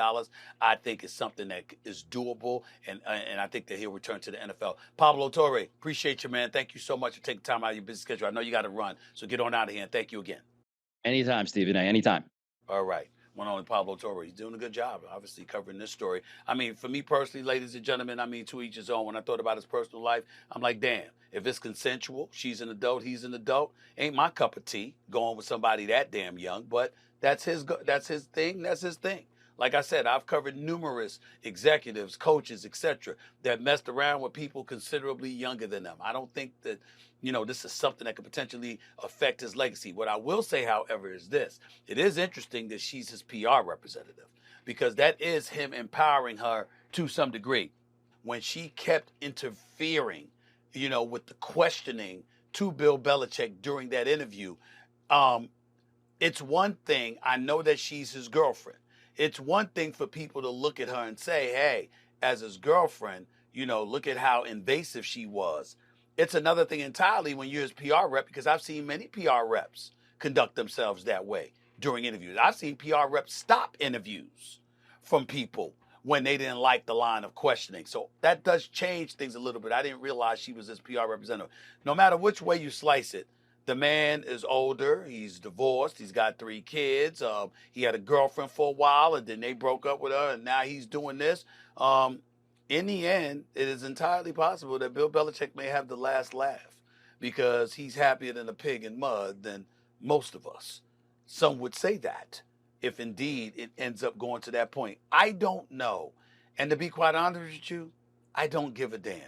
I think it's something that is doable, and I think that he'll return to the NFL. Pablo Torre, appreciate you, man. Thank you so much for taking time out of your busy schedule. I know you got to run, so get on out of here, and thank you again. Anytime, Stephen A., anytime. All right. One on Pablo Torre. He's doing a good job, obviously, covering this story. I mean, for me personally, ladies and gentlemen, to each his own. When I thought about his personal life, I'm like, damn, if it's consensual, she's an adult, he's an adult, ain't my cup of tea going with somebody that damn young, but that's his thing, that's his thing. Like I said, I've covered numerous executives, coaches, etc., that messed around with people considerably younger than them. I don't think that, this is something that could potentially affect his legacy. What I will say, however, is this. It is interesting that she's his PR representative, because that is him empowering her to some degree. When she kept interfering, with the questioning to Bill Belichick during that interview, it's one thing. I know that she's his girlfriend. It's one thing for people to look at her and say, hey, as his girlfriend, look at how invasive she was. It's another thing entirely when you're his PR rep, because I've seen many PR reps conduct themselves that way during interviews. I've seen PR reps stop interviews from people when they didn't like the line of questioning. So that does change things a little bit. I didn't realize she was his PR representative. No matter which way you slice it, the man is older, he's divorced, he's got 3 kids, he had a girlfriend for a while, and then they broke up with her, and now he's doing this. In the end, it is entirely possible that Bill Belichick may have the last laugh, because he's happier than a pig in mud than most of us. Some would say that, if indeed it ends up going to that point. I don't know. And to be quite honest with you, I don't give a damn.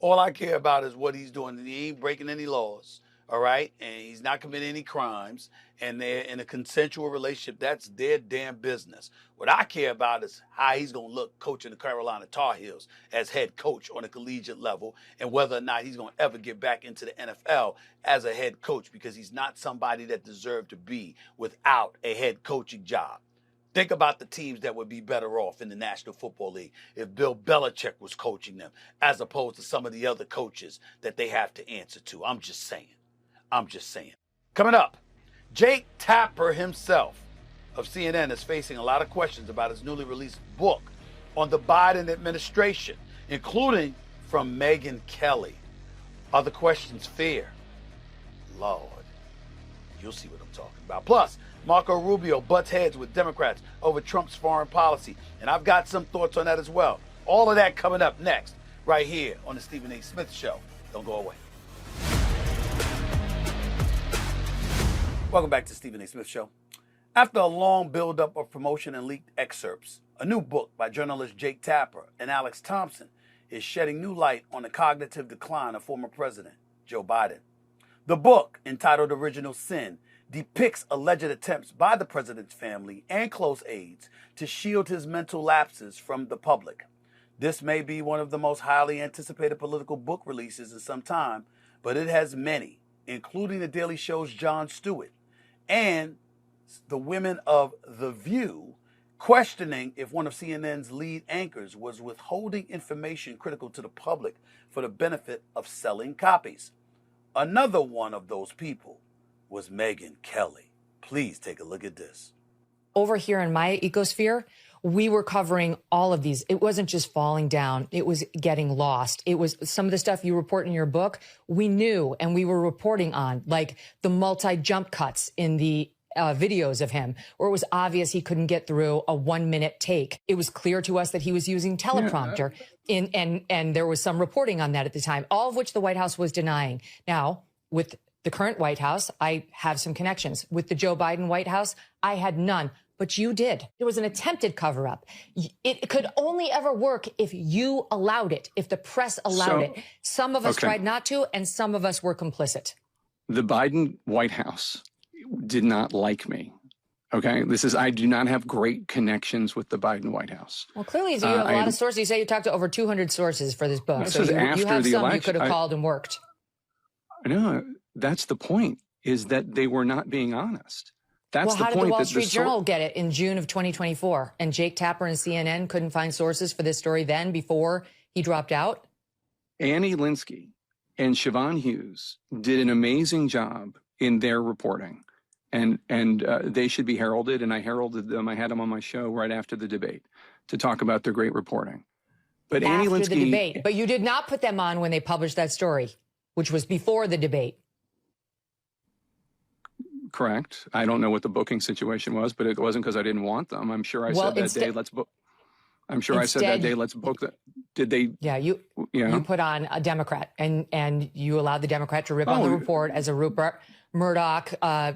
All I care about is what he's doing. He ain't breaking any laws. All right, and he's not committing any crimes, and they're in a consensual relationship. That's their damn business. What I care about is how he's going to look coaching the Carolina Tar Heels as head coach on a collegiate level, and whether or not he's going to ever get back into the NFL as a head coach, because he's not somebody that deserved to be without a head coaching job. Think about the teams that would be better off in the National Football League if Bill Belichick was coaching them, as opposed to some of the other coaches that they have to answer to. I'm just saying. Coming up, Jake Tapper himself of CNN is facing a lot of questions about his newly released book on the Biden administration, including from Megyn Kelly. Are the questions fair? Lord, you'll see what I'm talking about. Plus, Marco Rubio butts heads with Democrats over Trump's foreign policy, and I've got some thoughts on that as well. All of that coming up next, right here on the Stephen A. Smith Show. Don't go away. Welcome back to Stephen A. Smith Show. After a long build-up of promotion and leaked excerpts, a new book by journalists Jake Tapper and Alex Thompson is shedding new light on the cognitive decline of former President Joe Biden. The book, entitled Original Sin, depicts alleged attempts by the president's family and close aides to shield his mental lapses from the public. This may be one of the most highly anticipated political book releases in some time, but it has many, including The Daily Show's Jon Stewart, and the women of The View, questioning if one of CNN's lead anchors was withholding information critical to the public for the benefit of selling copies. Another one of those people was Megyn Kelly. Please take a look at this. Over here in my ecosphere, we were covering all of these. It wasn't just falling down. It was getting lost. It was some of the stuff you report in your book, we knew and we were reporting on, like the multi-jump cuts in the videos of him, where it was obvious he couldn't get through a 1-minute take. It was clear to us that he was using teleprompter, and there was some reporting on that at the time, all of which the White House was denying. Now, with the current White House, I have some connections. With the Joe Biden White House, I had none. but you did. It was an attempted cover up. It could only ever work if you allowed it, if the press allowed it. Some of us tried not to, and some of us were complicit. The Biden White House did not like me. Okay, I do not have great connections with the Biden White House. Well, clearly you have a lot of sources. You say you talked to over 200 sources for this book. So you have some you could have called and worked. No, that's the point, is that they were not being honest. That's the point. How did the Wall Street Journal get it in June of 2024? And Jake Tapper and CNN couldn't find sources for this story then before he dropped out? Annie Linsky and Siobhan Hughes did an amazing job in their reporting. And they should be heralded, and I heralded them. I had them on my show right after the debate to talk about their great reporting. But Annie Linsky, after the debate, but you did not put them on when they published that story, which was before the debate. Correct. I don't know what the booking situation was, but it wasn't because I didn't want them. I'm sure I said that day, let's book. I'm sure I said that day, let's book that. Did they? Yeah, you put on a Democrat, and you allowed the Democrat to rip on the report as a Rupert Murdoch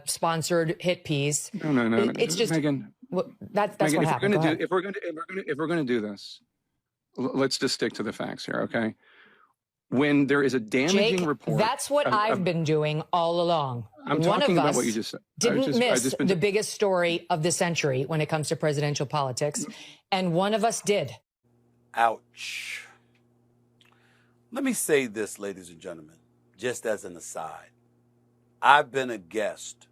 sponsored hit piece. No. It's just Megyn. Well, that's Megyn, what happened. If we're going to do this, let's just stick to the facts here, okay? When there is a damaging report, that's what I've been doing all along. I'm talking about what you just said. Didn't miss the biggest story of the century when it comes to presidential politics, and one of us did. Ouch. Let me say this, ladies and gentlemen, just as an aside. I've been a guest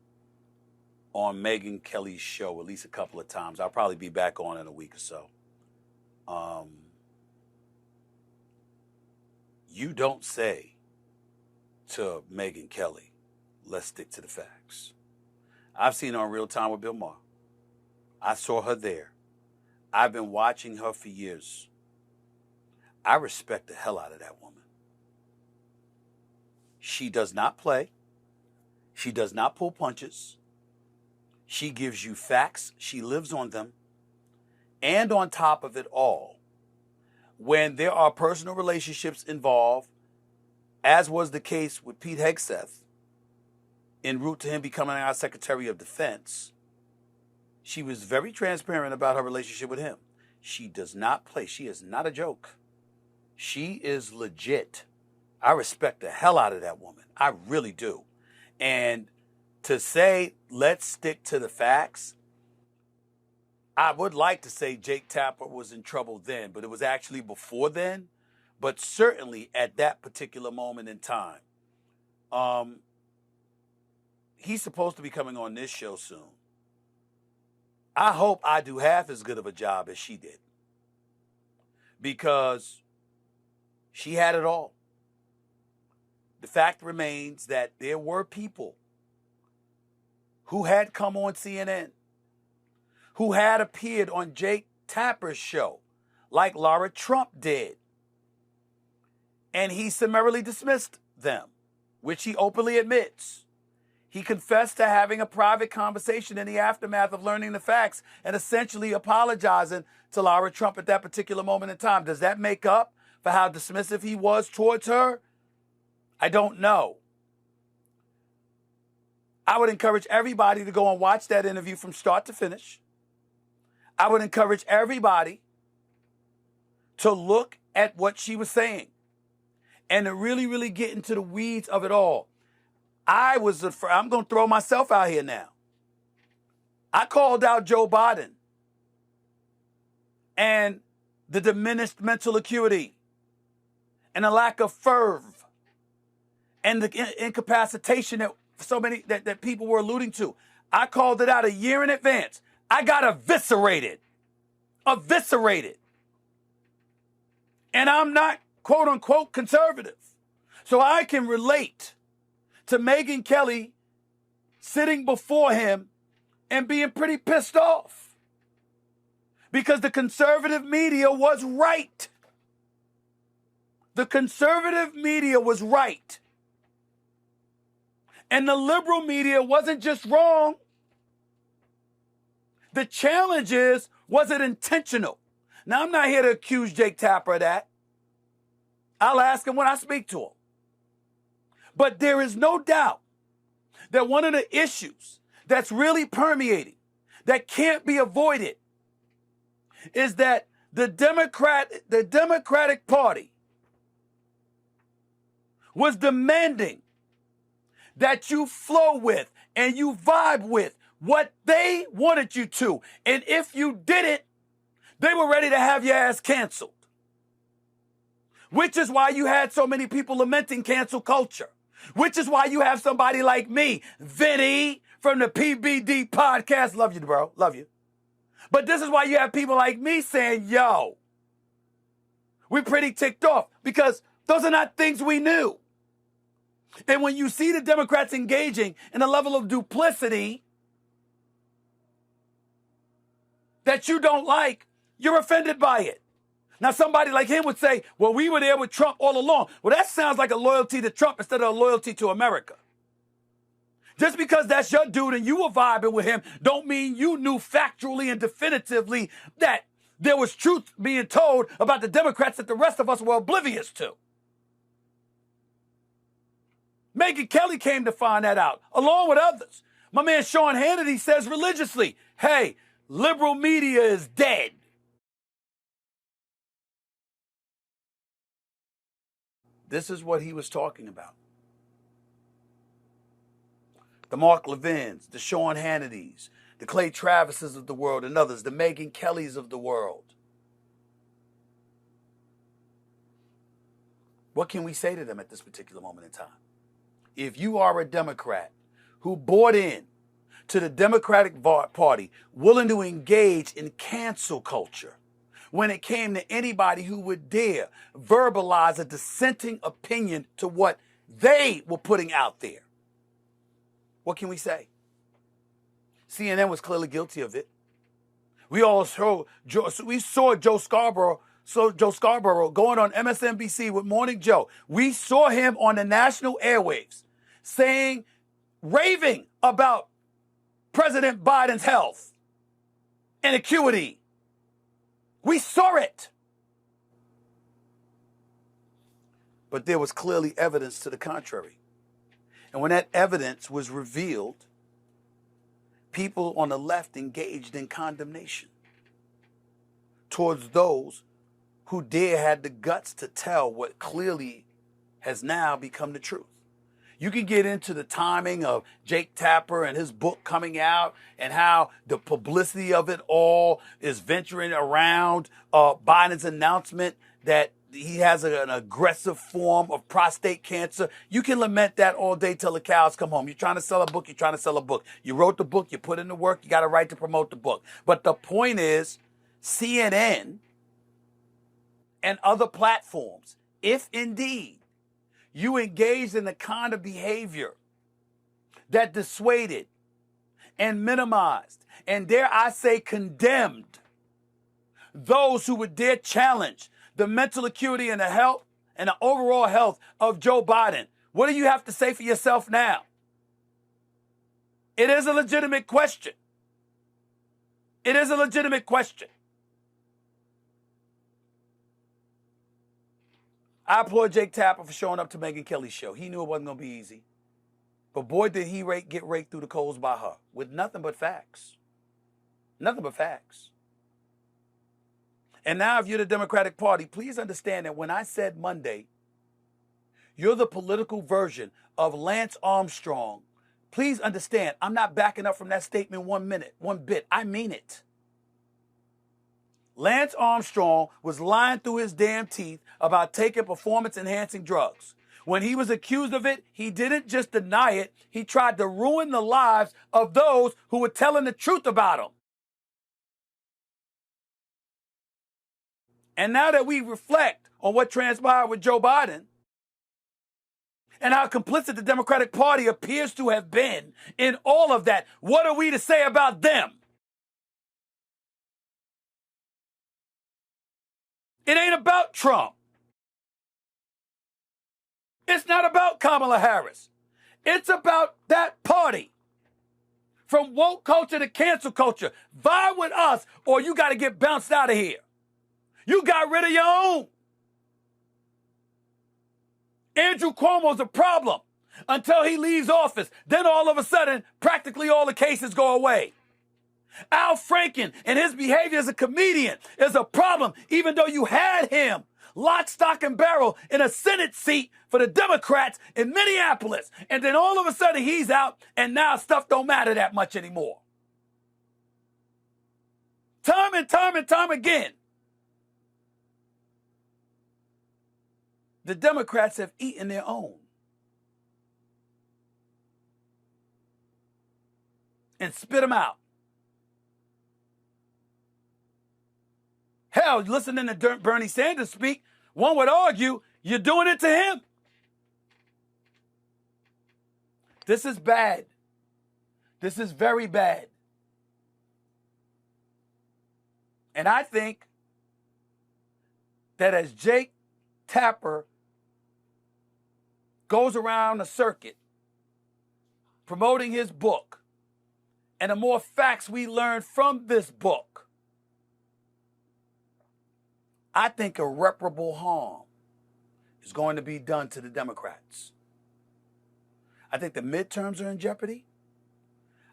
on Megyn Kelly's show at least a couple of times. I'll probably be back on in a week or so. You don't say to Megyn Kelly, let's stick to the facts. I've seen her on Real Time with Bill Maher. I saw her there. I've been watching her for years. I respect the hell out of that woman. She does not play. She does not pull punches. She gives you facts. She lives on them. And on top of it all, when there are personal relationships involved, as was the case with Pete Hegseth, en route to him becoming our Secretary of Defense, she was very transparent about her relationship with him. She does not play. She is not a joke. She is legit. I respect the hell out of that woman. I really do. And to say, let's stick to the facts, I would like to say Jake Tapper was in trouble then, but it was actually before then. But certainly at that particular moment in time, he's supposed to be coming on this show soon. I hope I do half as good of a job as she did, because she had it all. The fact remains that there were people who had come on CNN, who had appeared on Jake Tapper's show, like Laura Trump did. And he summarily dismissed them, which he openly admits. He confessed to having a private conversation in the aftermath of learning the facts and essentially apologizing to Laura Trump at that particular moment in time. Does that make up for how dismissive he was towards her? I don't know. I would encourage everybody to go and watch that interview from start to finish. I would encourage everybody to look at what she was saying and to really, really get into the weeds of it all. I'm going to throw myself out here now. I called out Joe Biden and the diminished mental acuity and the lack of fervor and the incapacitation that so many that people were alluding to. I called it out a year in advance. I got eviscerated. And I'm not, quote unquote, conservative. So I can relate to Megyn Kelly sitting before him and being pretty pissed off because the conservative media was right. The conservative media was right. And the liberal media wasn't just wrong. The challenge is, was it intentional? Now, I'm not here to accuse Jake Tapper of that. I'll ask him when I speak to him. But there is no doubt that one of the issues that's really permeating that can't be avoided is that the Democratic Party was demanding that you flow with and you vibe with what they wanted you to. And if you didn't, they were ready to have your ass canceled. Which is why you had so many people lamenting cancel culture. Which is why you have somebody like me, Vinny, from the PBD podcast. Love you, bro. Love you. But this is why you have people like me saying, yo, we're pretty ticked off because those are not things we knew. And when you see the Democrats engaging in a level of duplicity that you don't like, you're offended by it. Now, somebody like him would say, well, we were there with Trump all along. Well, that sounds like a loyalty to Trump instead of a loyalty to America. Just because that's your dude and you were vibing with him don't mean you knew factually and definitively that there was truth being told about the Democrats that the rest of us were oblivious to. Megyn Kelly came to find that out, along with others. My man Sean Hannity says religiously, hey, liberal media is dead. This is what he was talking about. The Mark Levins, the Sean Hannitys, the Clay Travises of the world and others, the Megyn Kellys of the world. What can we say to them at this particular moment in time? If you are a Democrat who bought in to the Democratic Party, willing to engage in cancel culture, when it came to anybody who would dare verbalize a dissenting opinion to what they were putting out there, what can we say? CNN was clearly guilty of it. We saw Joe Scarborough going on MSNBC with Morning Joe. We saw him on the national airwaves raving about President Biden's health and acuity. We saw it. But there was clearly evidence to the contrary. And when that evidence was revealed, people on the left engaged in condemnation towards those who had the guts to tell what clearly has now become the truth. You can get into the timing of Jake Tapper and his book coming out and how the publicity of it all is venturing around Biden's announcement that he has an aggressive form of prostate cancer. You can lament that all day till the cows come home. You're trying to sell a book, you're trying to sell a book. You wrote the book, you put in the work, you got a right to promote the book. But the point is, CNN and other platforms, if indeed you engaged in the kind of behavior that dissuaded and minimized and, dare I say, condemned those who would dare challenge the mental acuity and the health and the overall health of Joe Biden, what do you have to say for yourself now? It is a legitimate question. It is a legitimate question. I applaud Jake Tapper for showing up to Megyn Kelly's show. He knew it wasn't going to be easy. But boy, did he get raked through the coals by her with nothing but facts. Nothing but facts. And now if you're the Democratic Party, please understand that when I said Monday, you're the political version of Lance Armstrong. Please understand, I'm not backing up from that statement one bit. I mean it. Lance Armstrong was lying through his damn teeth about taking performance-enhancing drugs. When he was accused of it, he didn't just deny it, he tried to ruin the lives of those who were telling the truth about him. And now that we reflect on what transpired with Joe Biden and how complicit the Democratic Party appears to have been in all of that, what are we to say about them? It ain't about Trump. It's not about Kamala Harris. It's about that party. From woke culture to cancel culture. Vie with us or you got to get bounced out of here. You got rid of your own. Andrew Cuomo's a problem until he leaves office. Then all of a sudden, practically all the cases go away. Al Franken and his behavior as a comedian is a problem, even though you had him lock, stock, and barrel in a Senate seat for the Democrats in Minneapolis. And then all of a sudden he's out, and now stuff don't matter that much anymore. Time and time and time again, the Democrats have eaten their own and spit them out. Hell, listening to Bernie Sanders speak, one would argue you're doing it to him. This is bad. This is very bad. And I think that as Jake Tapper goes around the circuit promoting his book, and the more facts we learn from this book, I think irreparable harm is going to be done to the Democrats. I think the midterms are in jeopardy.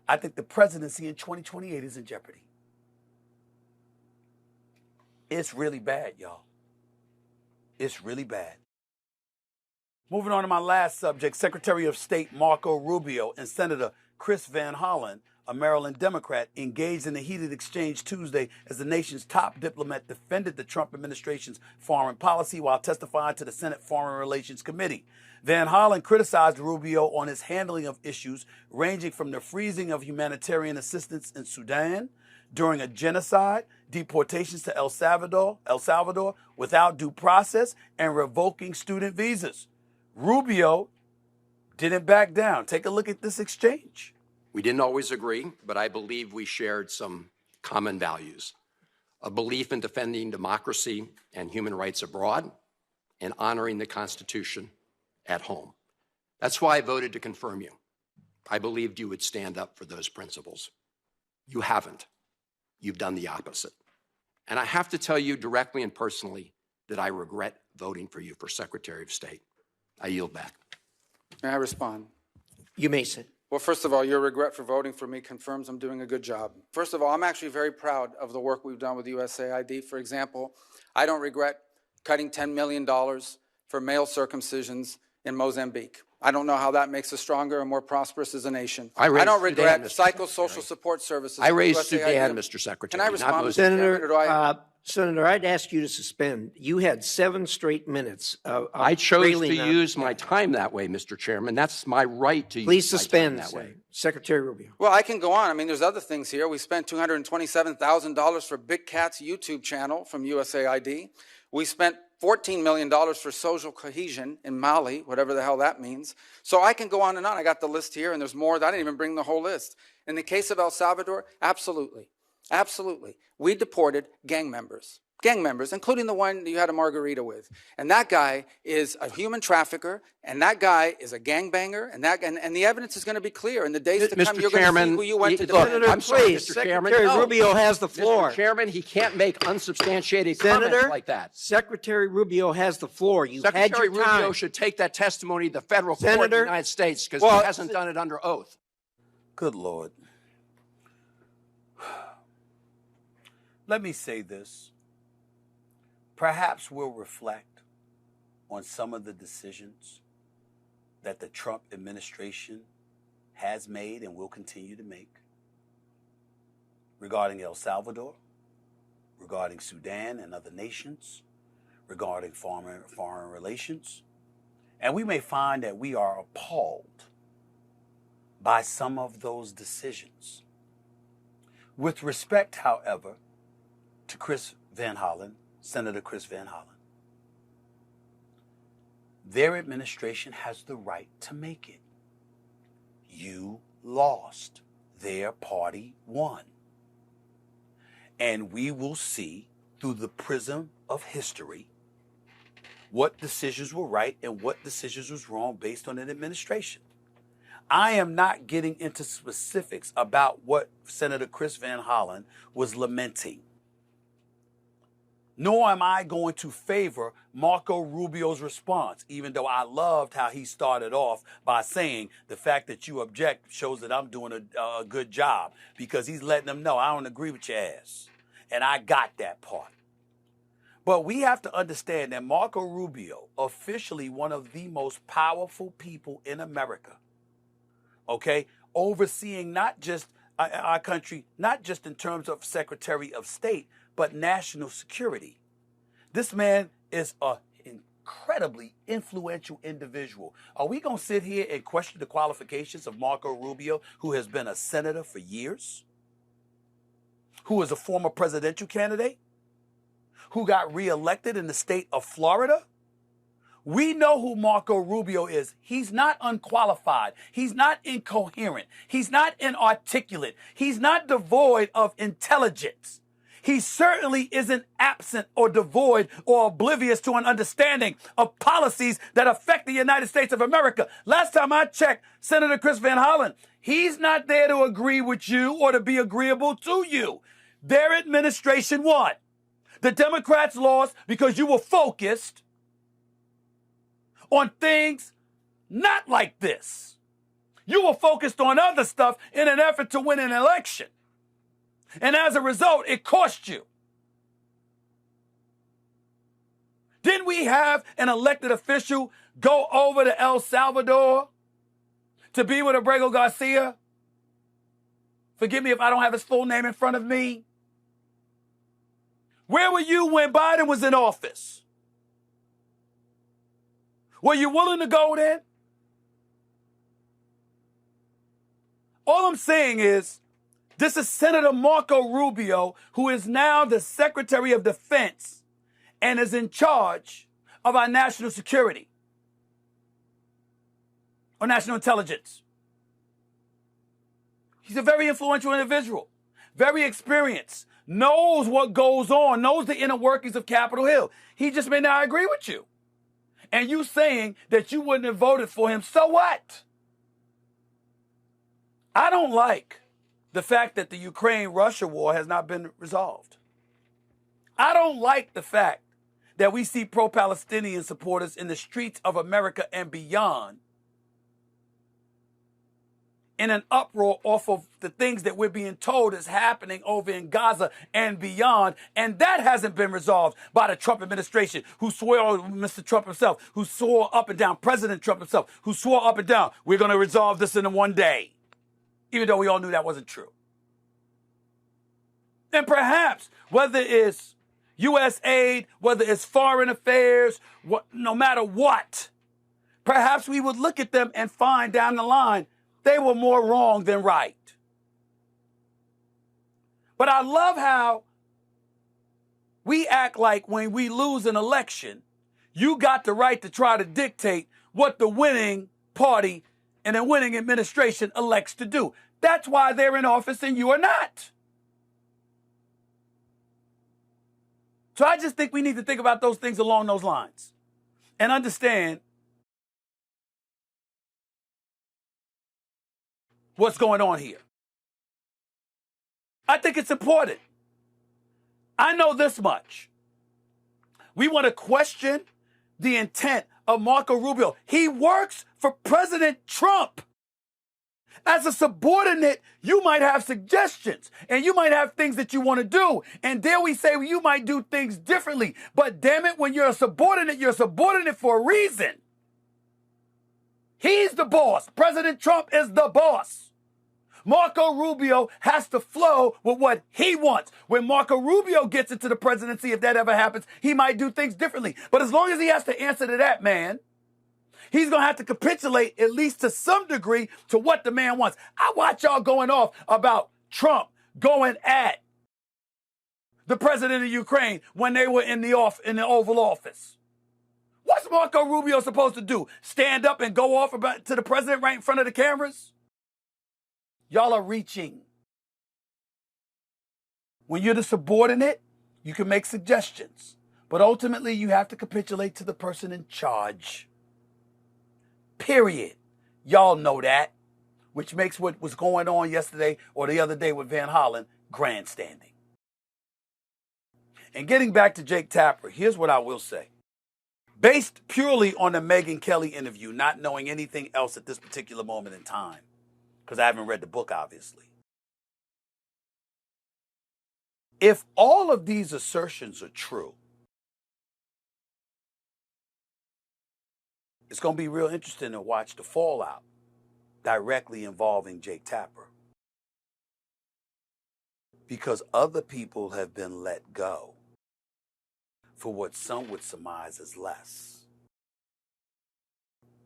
I think the presidency in 2028 is in jeopardy. It's really bad, y'all. It's really bad. Moving on to my last subject, Secretary of State Marco Rubio and Senator Chris Van Hollen, a Maryland Democrat, engaged in a heated exchange Tuesday as the nation's top diplomat defended the Trump administration's foreign policy while testifying to the Senate Foreign Relations Committee. Van Hollen criticized Rubio on his handling of issues ranging from the freezing of humanitarian assistance in Sudan during a genocide, deportations to El Salvador without due process, and revoking student visas. Rubio didn't back down. Take a look at this exchange. We didn't always agree, but I believe we shared some common values. A belief in defending democracy and human rights abroad and honoring the Constitution at home. That's why I voted to confirm you. I believed you would stand up for those principles. You haven't. You've done the opposite. And I have to tell you directly and personally that I regret voting for you for Secretary of State. I yield back. May I respond? You may sit. Well, first of all, your regret for voting for me confirms I'm doing a good job. First of all, I'm actually very proud of the work we've done with USAID. For example, I don't regret cutting $10 million for male circumcisions in Mozambique. I don't know how that makes us stronger and more prosperous as a nation. I don't regret psychosocial support services. I raised Sudan, Mr. Secretary. Can I respond, Senator, I'd ask you to suspend. You had 7 straight minutes of I chose to railing on- use my time that way, Mr. Chairman. That's my right to Please use my suspend time that way. Secretary Rubio. Well, I can go on. I mean, there's other things here. We spent $227,000 for Big Cat's YouTube channel from USAID. We spent $14 million for social cohesion in Mali, whatever the hell that means. So I can go on and on. I got the list here, and there's more. I didn't even bring the whole list. In the case of El Salvador, absolutely. Absolutely. We deported gang members, including the one you had a margarita with. And that guy is a human trafficker, and that guy is a gangbanger, and the evidence is going to be clear. In the days to come, you're going to see who you went to defend. Senator, I'm sorry, please, Mr. Chairman. Secretary No. Rubio has the floor. Mr. Chairman, he can't make unsubstantiated comments like that. Secretary Rubio has the floor. You had Secretary your time. Rubio should take that testimony to the federal court of Senator, the United States because well, he hasn't done it under oath. Good Lord. Let me say this. Perhaps we'll reflect on some of the decisions that the Trump administration has made and will continue to make regarding El Salvador, regarding Sudan and other nations, regarding foreign relations. And we may find that we are appalled by some of those decisions. With respect, however, to Chris Van Hollen, Senator Chris Van Hollen, their administration has the right to make it. You lost. Their party won. And we will see through the prism of history what decisions were right and what decisions was wrong based on an administration. I am not getting into specifics about what Senator Chris Van Hollen was lamenting. nor am I going to favor Marco Rubio's response, even though I loved how he started off by saying the fact that you object shows that I'm doing a good job, because he's letting them know I don't agree with your ass. And I got that part. But we have to understand that Marco Rubio, officially one of the most powerful people in America, okay, overseeing not just our country, not just in terms of Secretary of State, but national security. This man is an incredibly influential individual. Are we going to sit here and question the qualifications of Marco Rubio, who has been a senator for years, who is a former presidential candidate, who got reelected in the state of Florida? We know who Marco Rubio is. He's not unqualified. He's not incoherent. He's not inarticulate. He's not devoid of intelligence. He certainly isn't absent or devoid or oblivious to an understanding of policies that affect the United States of America. Last time I checked, Senator Chris Van Hollen, he's not there to agree with you or to be agreeable to you. Their administration won. The Democrats lost because you were focused on things not like this. You were focused on other stuff in an effort to win an election. And as a result, it cost you. Didn't we have an elected official go over to El Salvador to be with Abrego Garcia? Forgive me if I don't have his full name in front of me. Where were you when Biden was in office? Were you willing to go then? All I'm saying is, this is Senator Marco Rubio, who is now the Secretary of Defense and is in charge of our national security or national intelligence. He's a very influential individual, very experienced, knows what goes on, knows the inner workings of Capitol Hill. He just may not agree with you. And you saying that you wouldn't have voted for him, so what? I don't like the fact that the Ukraine-Russia war has not been resolved. I don't like the fact that we see pro-Palestinian supporters in the streets of America and beyond in an uproar off of the things that we're being told is happening over in Gaza and beyond. And that hasn't been resolved by the Trump administration, who swore, Mr. Trump himself, who swore up and down, President Trump himself, who swore up and down, we're going to resolve this in one day, even though we all knew that wasn't true. And perhaps, whether it's U.S. aid, whether it's foreign affairs, no matter what, perhaps we would look at them and find down the line they were more wrong than right. But I love how we act like when we lose an election, you got the right to try to dictate what the winning party and the winning administration elects to do. That's why they're in office and you are not. So I just think we need to think about those things along those lines and understand what's going on here. I think it's important. I know this much. We want to question the intent of Marco Rubio. He works for President Trump. As a subordinate, you might have suggestions and you might have things that you want to do. And dare we say you might do things differently. But damn it, when you're a subordinate for a reason. He's the boss. President Trump is the boss. Marco Rubio has to flow with what he wants. When Marco Rubio gets into the presidency, if that ever happens, he might do things differently. But as long as he has to answer to that man, he's going to have to capitulate, at least to some degree, to what the man wants. I watch y'all going off about Trump going at the president of Ukraine when they were in the Oval Office. What's Marco Rubio supposed to do? Stand up and go off to the president right in front of the cameras? Y'all are reaching. When you're the subordinate, you can make suggestions. But ultimately, you have to capitulate to the person in charge. Period. Y'all know that, which makes what was going on yesterday or the other day with Van Hollen grandstanding. And getting back to Jake Tapper, here's what I will say. Based purely on the Megyn Kelly interview, not knowing anything else at this particular moment in time, because I haven't read the book, obviously. If all of these assertions are true, it's going to be real interesting to watch the fallout directly involving Jake Tapper. Because other people have been let go for what some would surmise as less.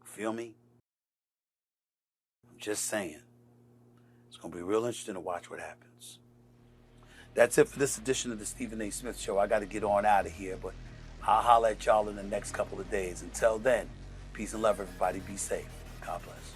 Feel me? I'm just saying. It's going to be real interesting to watch what happens. That's it for this edition of the Stephen A. Smith Show. I got to get on out of here, but I'll holler at y'all in the next couple of days. Until then, peace and love, everybody. Be safe. God bless.